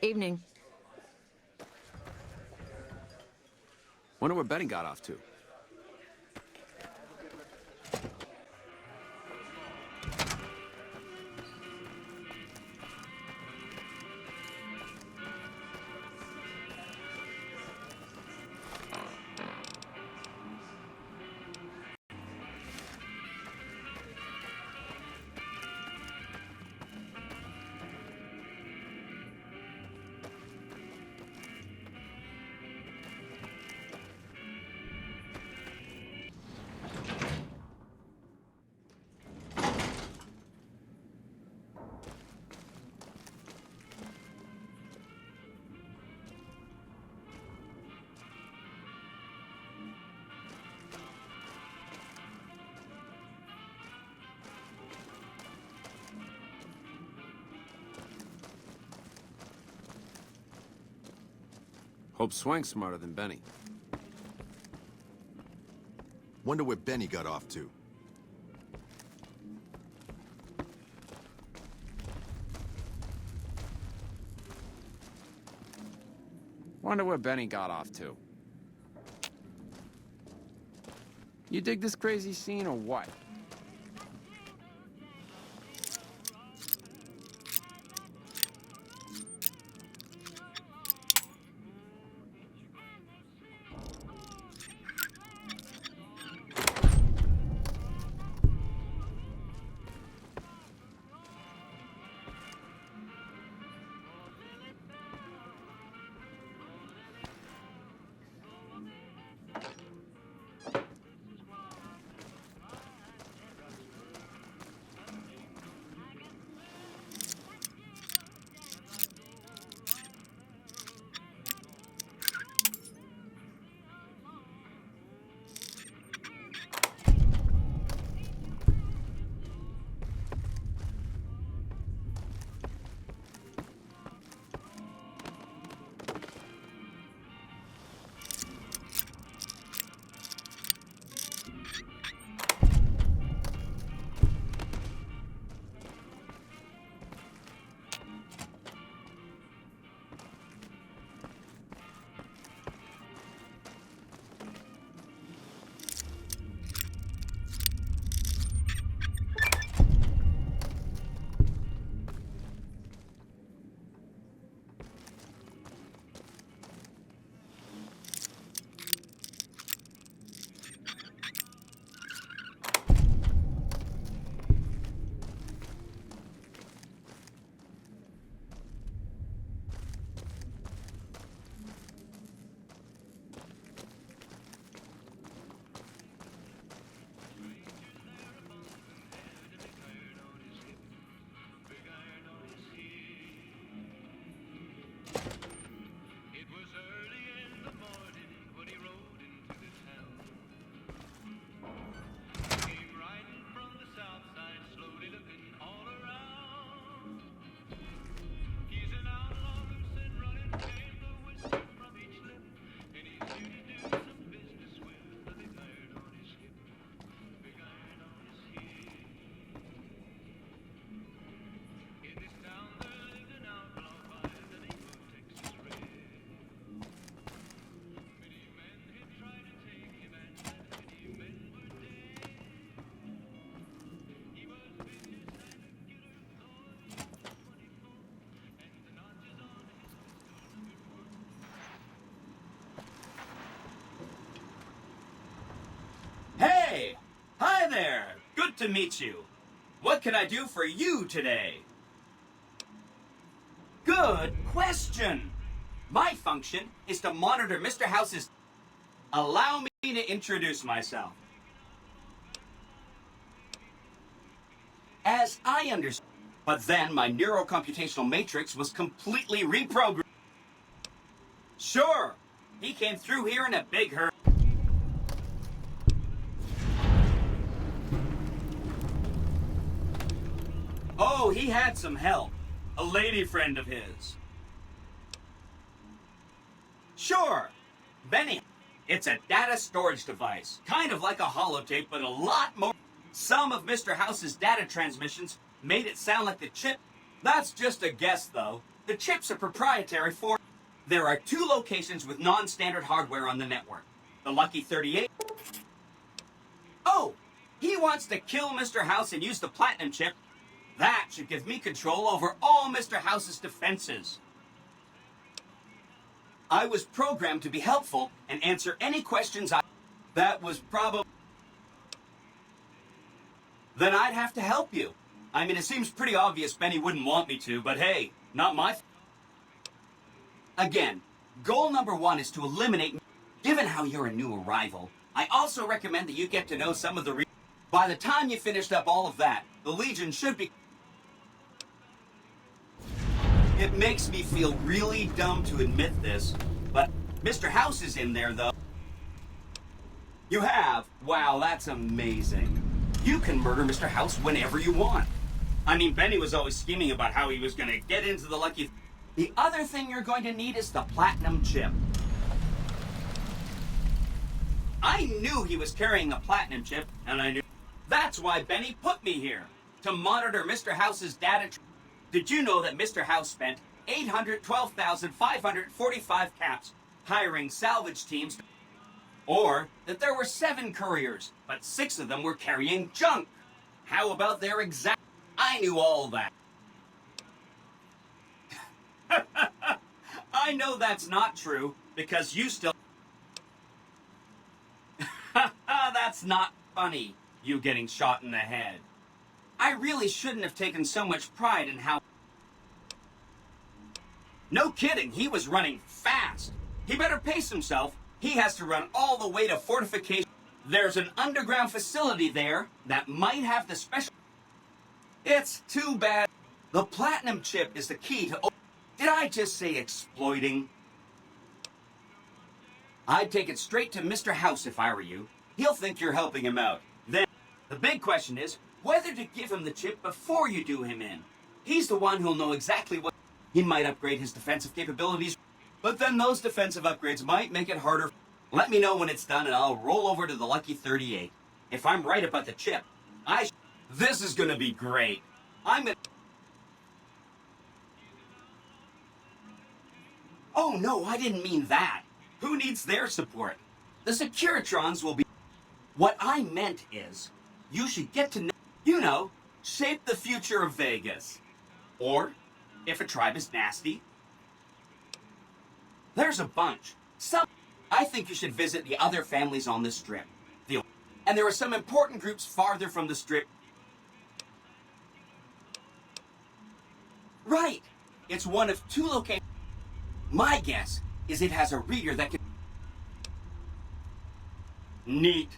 Evening. Wonder where Benny got off to. Hope Swank's smarter than Benny. Wonder where Benny got off to. Wonder where Benny got off to. You dig this crazy scene or what? to meet you. What can I do for you today? Good question. My function is to monitor Mr. House's... Allow me to introduce myself. As I understand... But then my neurocomputational matrix was completely reprogrammed. Sure, he came through here in a big hurry. Oh, he had some help. A lady friend of his. Sure, Benny. It's a data storage device. Kind of like a holotape, but a lot more. Some of Mr. House's data transmissions made it sound like the chip. That's just a guess, though. The chips are proprietary for... There are 2 locations with non-standard hardware on the network. The Lucky 38... Oh! He wants to kill Mr. House and use the Platinum chip. That should give me control over all Mr. House's defenses. I was programmed to be helpful and answer any questions I... That was probably... Then I'd have to help you. I mean, it seems pretty obvious Benny wouldn't want me to, but hey, not my... Again, goal number 1 is to eliminate... Given how you're a new arrival, I also recommend that you get to know some of the... By the time you finished up all of that, the Legion should be... It makes me feel really dumb to admit this, but Mr. House is in there, though. You have? Wow, that's amazing. You can murder Mr. House whenever you want. I mean, Benny was always scheming about how he was going to get into the Lucky... The other thing you're going to need is the Platinum chip. I knew he was carrying a Platinum chip, and I knew... That's why Benny put me here, to monitor Mr. House's data... Did you know that Mr. House spent 812,545 caps hiring salvage teams? Or that there were 7 couriers, but 6 of them were carrying junk? How about their exact... I knew all that. I know that's not true, because you still... That's not funny, you getting shot in the head. I really shouldn't have taken so much pride in how... No kidding, he was running fast. He better pace himself. He has to run all the way to fortification. There's an underground facility there that might have the special... It's too bad. The Platinum chip is the key to... Did I just say exploiting? I'd take it straight to Mr. House if I were you. He'll think you're helping him out. Then, the big question is whether to give him the chip before you do him in. He's the one who'll know exactly what... He might upgrade his defensive capabilities, but then those defensive upgrades might make it harder. Let me know when it's done and I'll roll over to the Lucky 38. If I'm right about the chip, This is gonna be great. Oh no, I didn't mean that. Who needs their support? The Securitrons will be... What I meant is, you should get to know... You know, shape the future of Vegas. Or, if a tribe is nasty... There's a bunch. I think you should visit the other families on the Strip. And there are some important groups farther from the Strip. Right. It's one of 2 locations. My guess is it has a reader that can... Neat.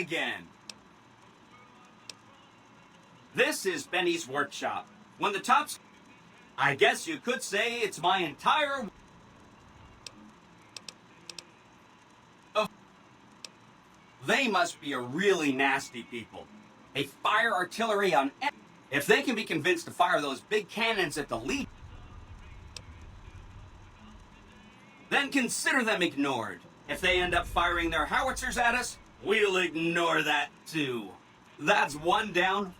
again. This is Benny's workshop. When the top's... I guess you could say it's my entire... They must be a really nasty people. They fire artillery on... If they can be convinced to fire those big cannons at the Legion, then consider them ignored. If they end up firing their howitzers at us, we'll ignore that too. That's one down.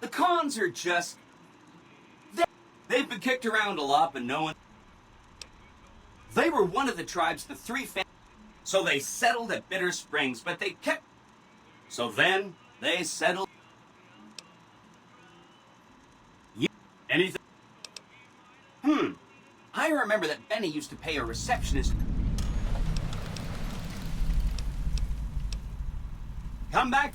The cons are just... They've been kicked around a lot, but no one... They were one of the tribes the three families... So they settled at Bitter Springs, but they kept... So then, they settled... Anything? I remember that Benny used to pay a receptionist... Come back.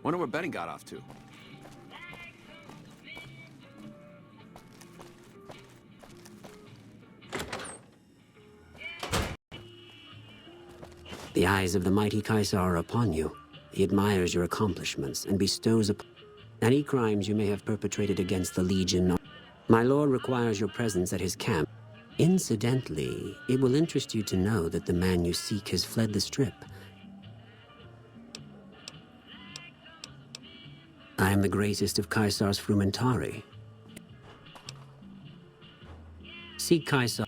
Wonder what Benny got off to. The eyes of the mighty Caesar are upon you. He admires your accomplishments and bestows upon any crimes you may have perpetrated against the Legion. My lord requires your presence at his camp. Incidentally, it will interest you to know that the man you seek has fled the Strip. I am the greatest of Caesar's frumentari. Seek Caesar.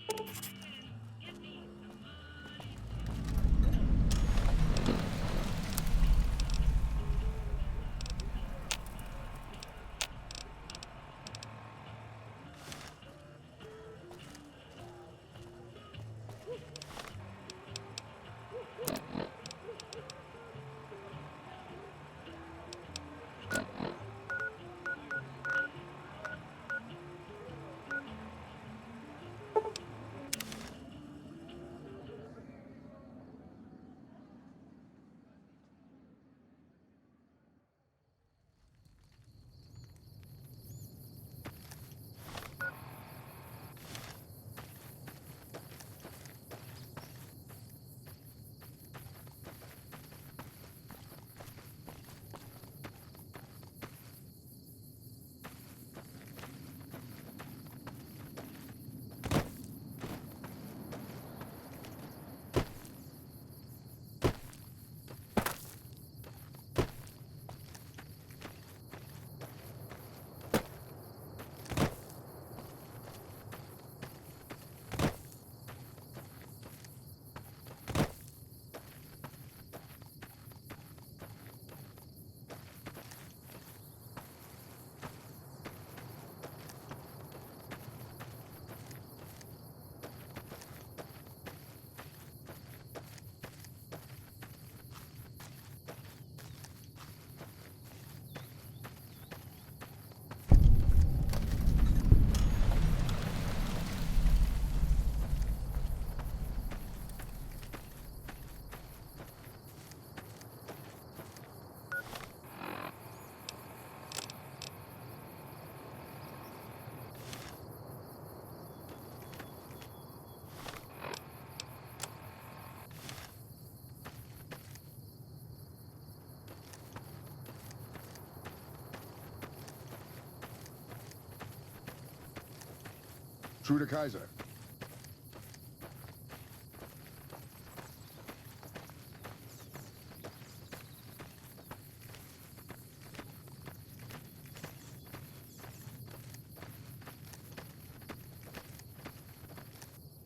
True to Kaiser.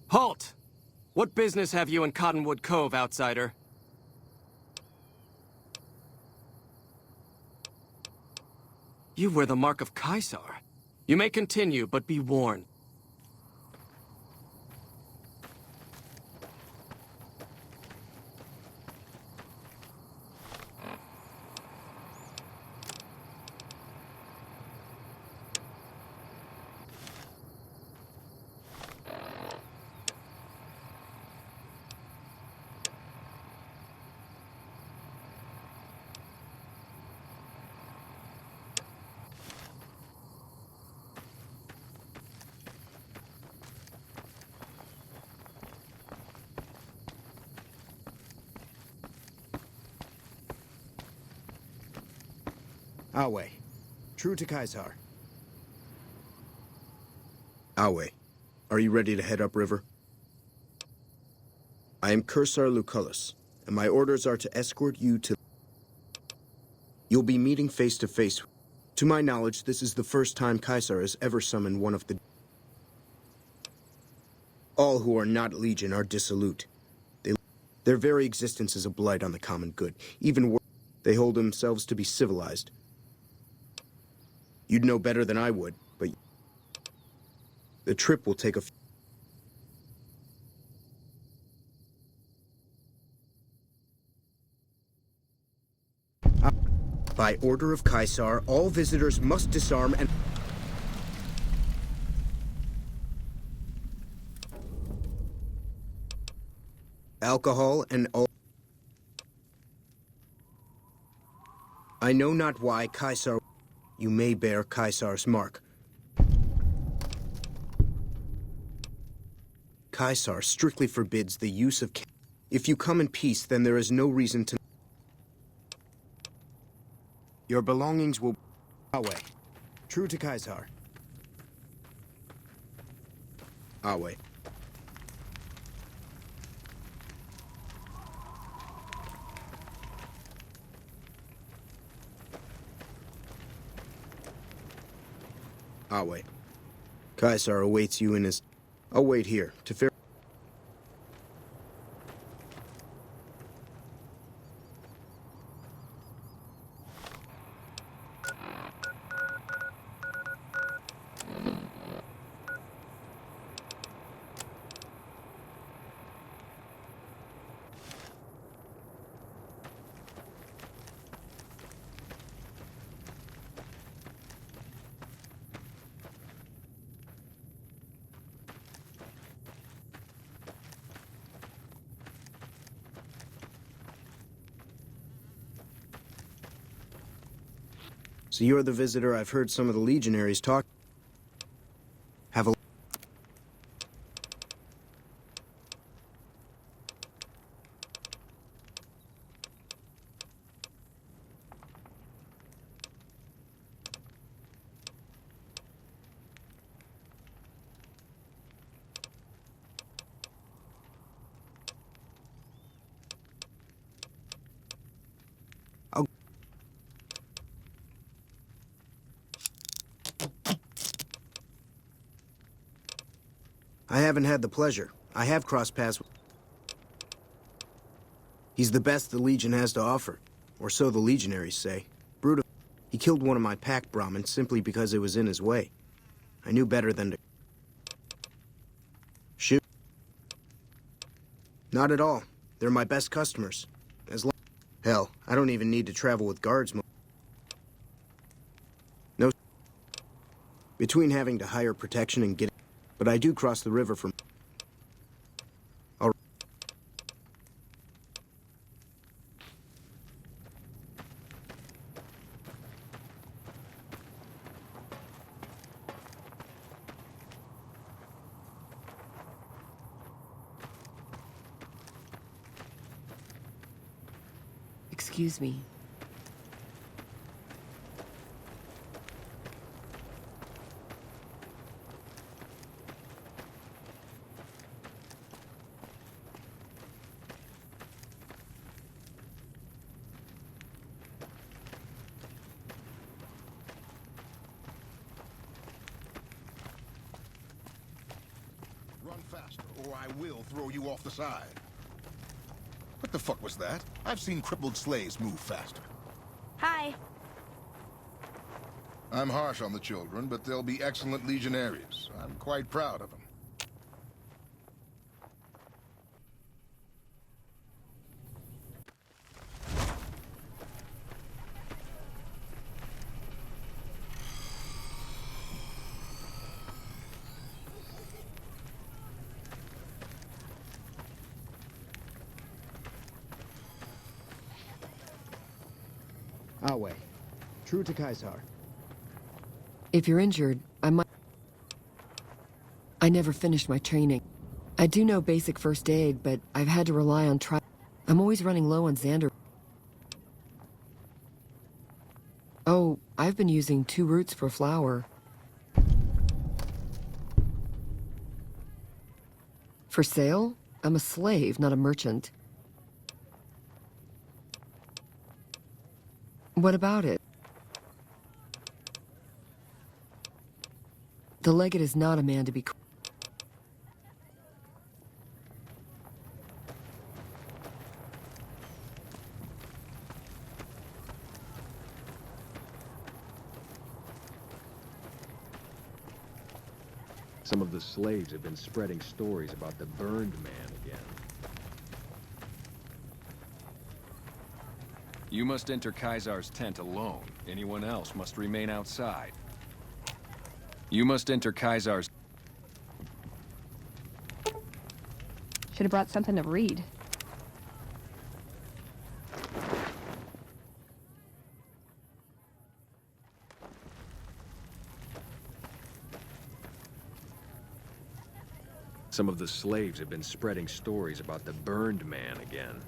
Halt! What business have you in Cottonwood Cove, outsider? You wear the mark of Caesar. You may continue, but be warned. Awe. True to Caesar. Awe, are you ready to head upriver? I am Cursar Lucullus, and my orders are to escort you to... You'll be meeting face to face. To my knowledge, this is the first time Caesar has ever summoned one of the... All who are not Legion are dissolute. Their very existence is a blight on the common good. Even worse, they hold themselves to be civilized. You'd know better than I would, but... The trip will take a... By order of Caesar, all visitors must disarm and... Alcohol and all... I know not why Caesar... You may bear Caesar's mark. Caesar strictly forbids the use of... If you come in peace, then there is no reason to... Your belongings will... Awe. True to Caesar. Awe. Awe. Caesar awaits you in his... I'll wait here, to fair... So you're the visitor I've heard some of the legionaries talk... Have a... I haven't had the pleasure. I have crossed paths with... He's the best the Legion has to offer. Or so the legionaries say. Brutal. He killed one of my pack Brahmins simply because it was in his way. I knew better than to... Shoot. Not at all. They're my best customers. As long... Hell, I don't even need to travel with guards. No... Between having to hire protection and getting... But I do cross the river from... All right. Excuse me. down faster, or I will throw you off the side. What the fuck was that? I've seen crippled slaves move faster. Hi. I'm harsh on the children, but they'll be excellent legionaries. I'm quite proud of them. Awe. True to Caesar. If you're injured, I might... I never finished my training. I do know basic first aid, but I've had to rely on I'm always running low on Xander. Oh, I've been using 2 roots per flower. For sale? I'm a slave, not a merchant. What about it? The legate is not a man to be... Some of the slaves have been spreading stories about the burned man again. You must enter Caesar's tent alone. Anyone else must remain outside. You must enter Caesar's... Should have brought something to read. Some of the slaves have been spreading stories about the burned man again.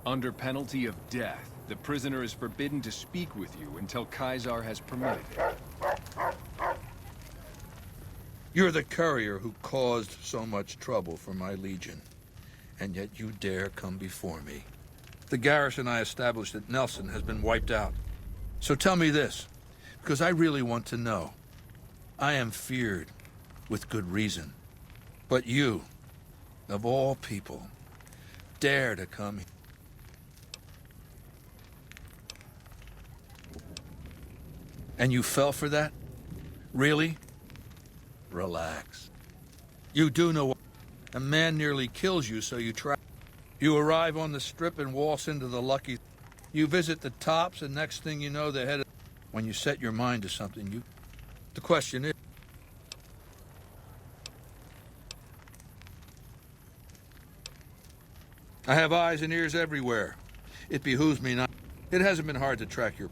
Under penalty of death, the prisoner is forbidden to speak with you until Caesar has permitted it. You're the courier who caused so much trouble for my legion, and yet you dare come before me. The garrison I established at Nelson has been wiped out. So tell me this, because I really want to know. I am feared, with good reason. But you, of all people, dare to come here. And you fell for that? Really? Relax. You do know what... A man nearly kills you, so you try... You arrive on the strip and waltz into the lucky... You visit the tops, and next thing you know, they're headed... When you set your mind to something, you... The question is... I have eyes and ears everywhere. It behooves me not... It hasn't been hard to track your...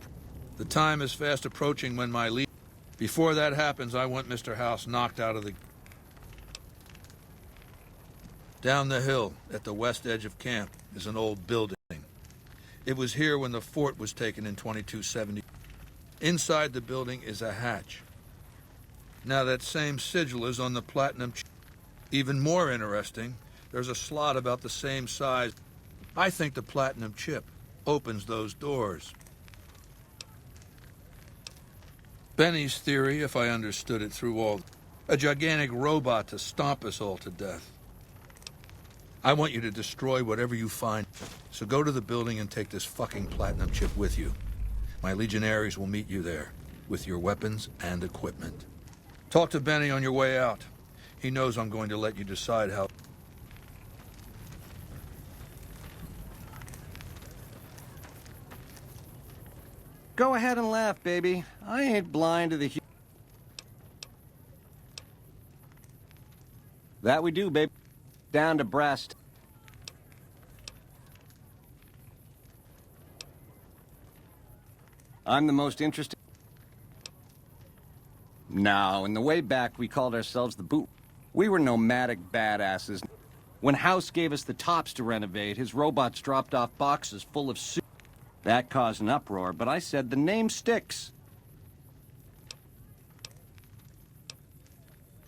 The time is fast approaching when my lead... Before that happens, I want Mr. House knocked out of the... Down the hill, at the west edge of camp, is an old building. It was here when the fort was taken in 2270. Inside the building is a hatch. Now that same sigil is on the platinum chip. Even more interesting, there's a slot about the same size. I think the platinum chip opens those doors. Benny's theory, if I understood it through all, a gigantic robot to stomp us all to death. I want you to destroy whatever you find. So go to the building and take this fucking platinum chip with you. My legionaries will meet you there, with your weapons and equipment. Talk to Benny on your way out. He knows I'm going to let you decide how... Go ahead and laugh, baby. I ain't blind to the... That we do, baby. Down to Brest. I'm the most interested... No, in the way back, we called ourselves the Boot. We were nomadic badasses. When House gave us the tops to renovate, his robots dropped off boxes full of soup. That caused an uproar, but I said the name sticks.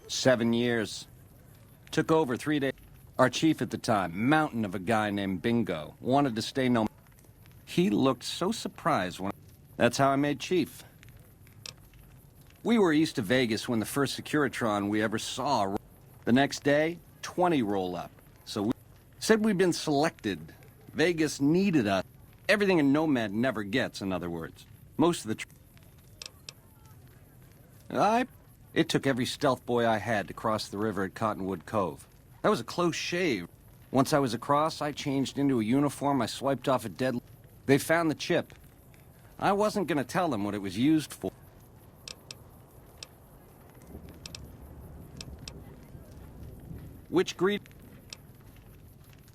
7 years. Took over 3 days. Our chief at the time, mountain of a guy named Bingo, wanted to stay no... He looked so surprised when... That's how I made chief. We were east of Vegas when the first Securitron we ever saw... The next day, 20 roll up. So we said we'd been selected. Vegas needed us. Everything a nomad never gets, in other words. Most of the It took every stealth boy I had to cross the river at Cottonwood Cove. That was a close shave. Once I was across, I changed into a uniform, I swiped off a dead... They found the chip. I wasn't gonna tell them what it was used for. Which greed...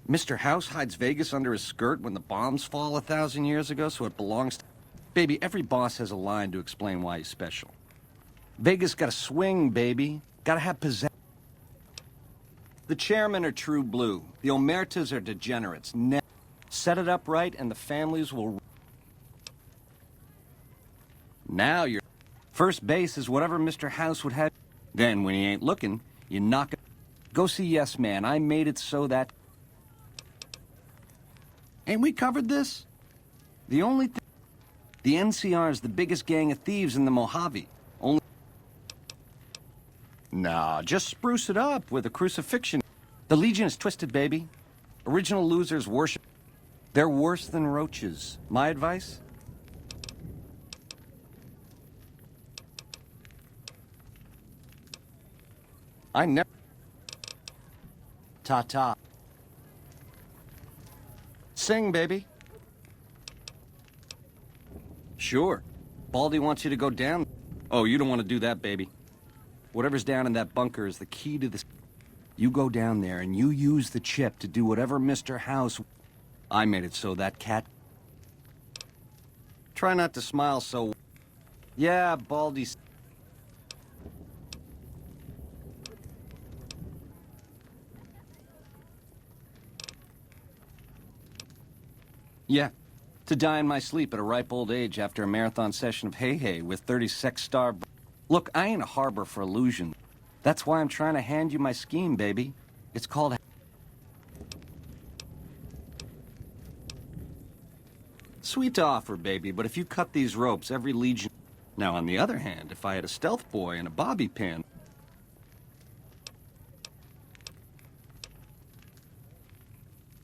Mr. House hides Vegas under his skirt when the bombs fall 1,000 years ago, so it belongs to... Baby, every boss has a line to explain why he's special. Vegas gotta swing, baby. Gotta have possession. The chairmen are true blue. The omertas are degenerates. Set it up right and the families will... Now your first base is whatever Mr. House would have. Then, when he ain't looking, you knock it. Go see Yes Man. I made it so that... Ain't we covered this? The only thing... The NCR is the biggest gang of thieves in the Mojave. Only... Nah, just spruce it up with a crucifixion. The Legion is twisted, baby. Original losers worship. They're worse than roaches. My advice? I never... Ta-ta. Sing, baby. Sure. Baldy wants you to go down. Oh, you don't want to do that, baby. Whatever's down in that bunker is the key to this. You go down there and you use the chip to do whatever Mr. House... I made it so that cat... Try not to smile so... Yeah, Baldy's... Yeah, to die in my sleep at a ripe old age after a marathon session of hey-hey with 30 sex-star... Look, I ain't a harbor for illusion. That's why I'm trying to hand you my scheme, baby. It's called... Sweet to offer, baby, but if you cut these ropes, every Legion... Now, on the other hand, if I had a stealth boy and a bobby pin...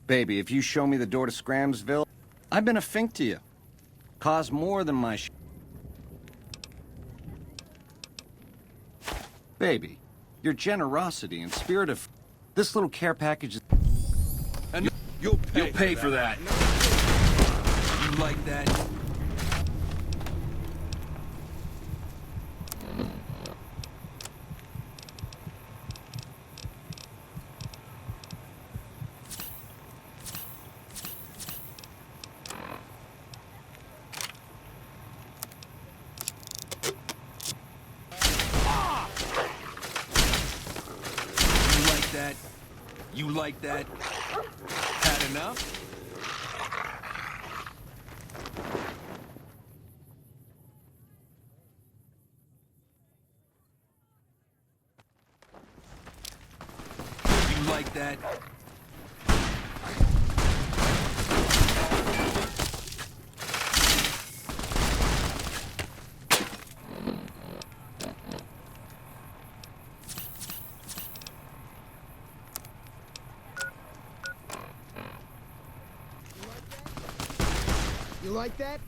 Baby, if you show me the door to Scramsville, I've been a fink to you. Cause more than my Baby, your generosity and spirit of... This little care package is... And you'll pay for that. You like that? You like that? Had enough? You like that? You like that?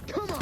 Come on!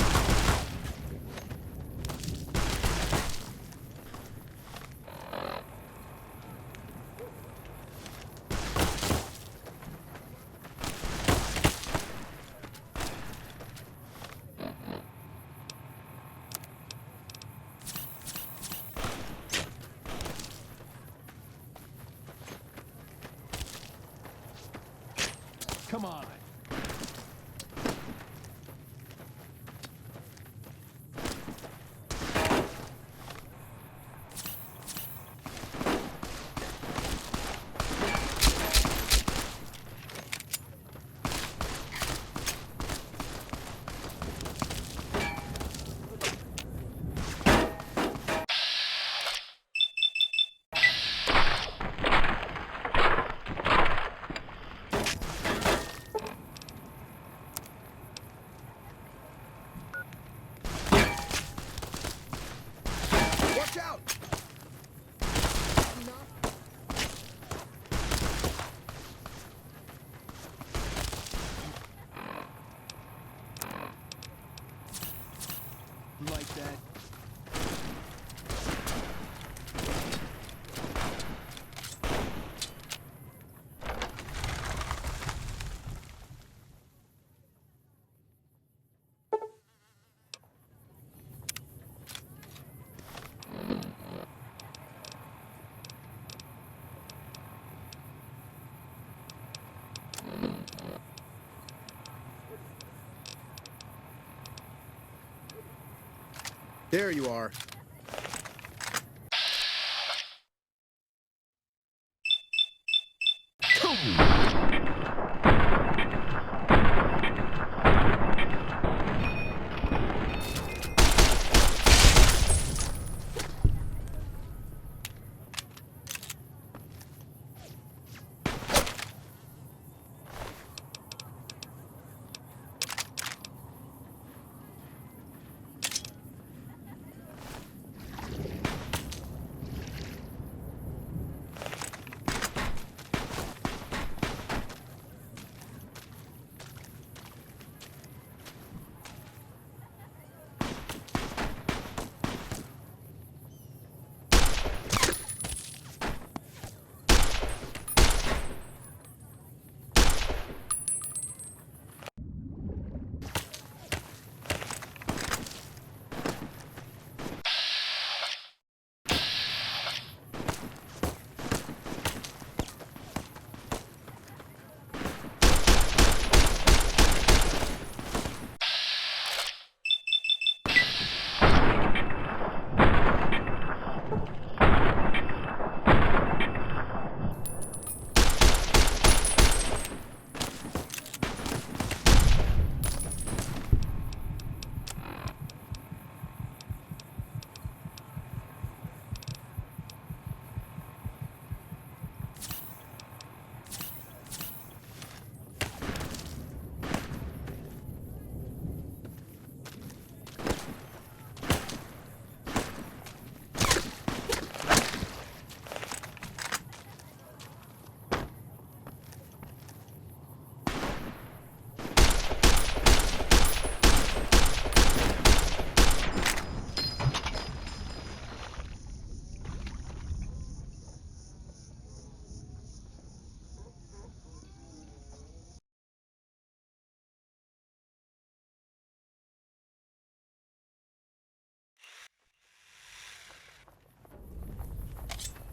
Like that. There you are.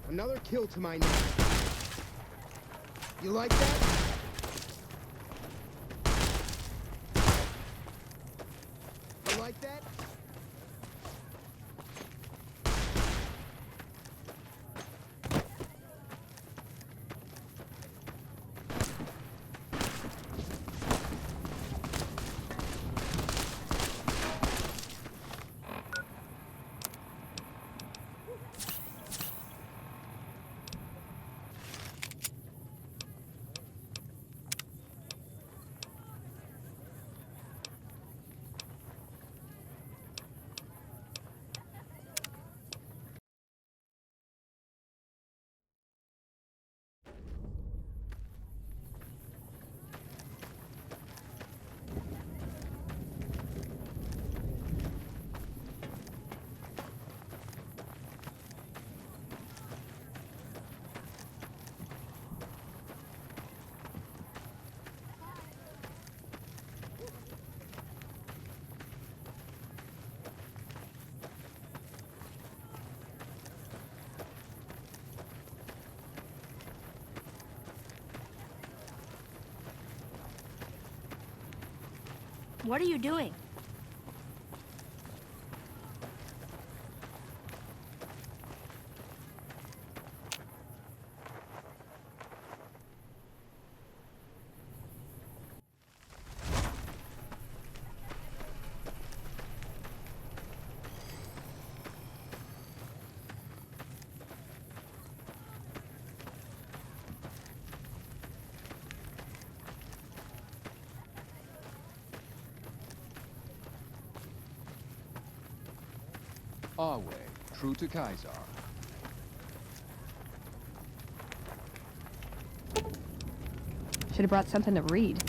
Another kill to my name. You like that? You like that? What are you doing? Our way, true to Kaiser. Should have brought something to read.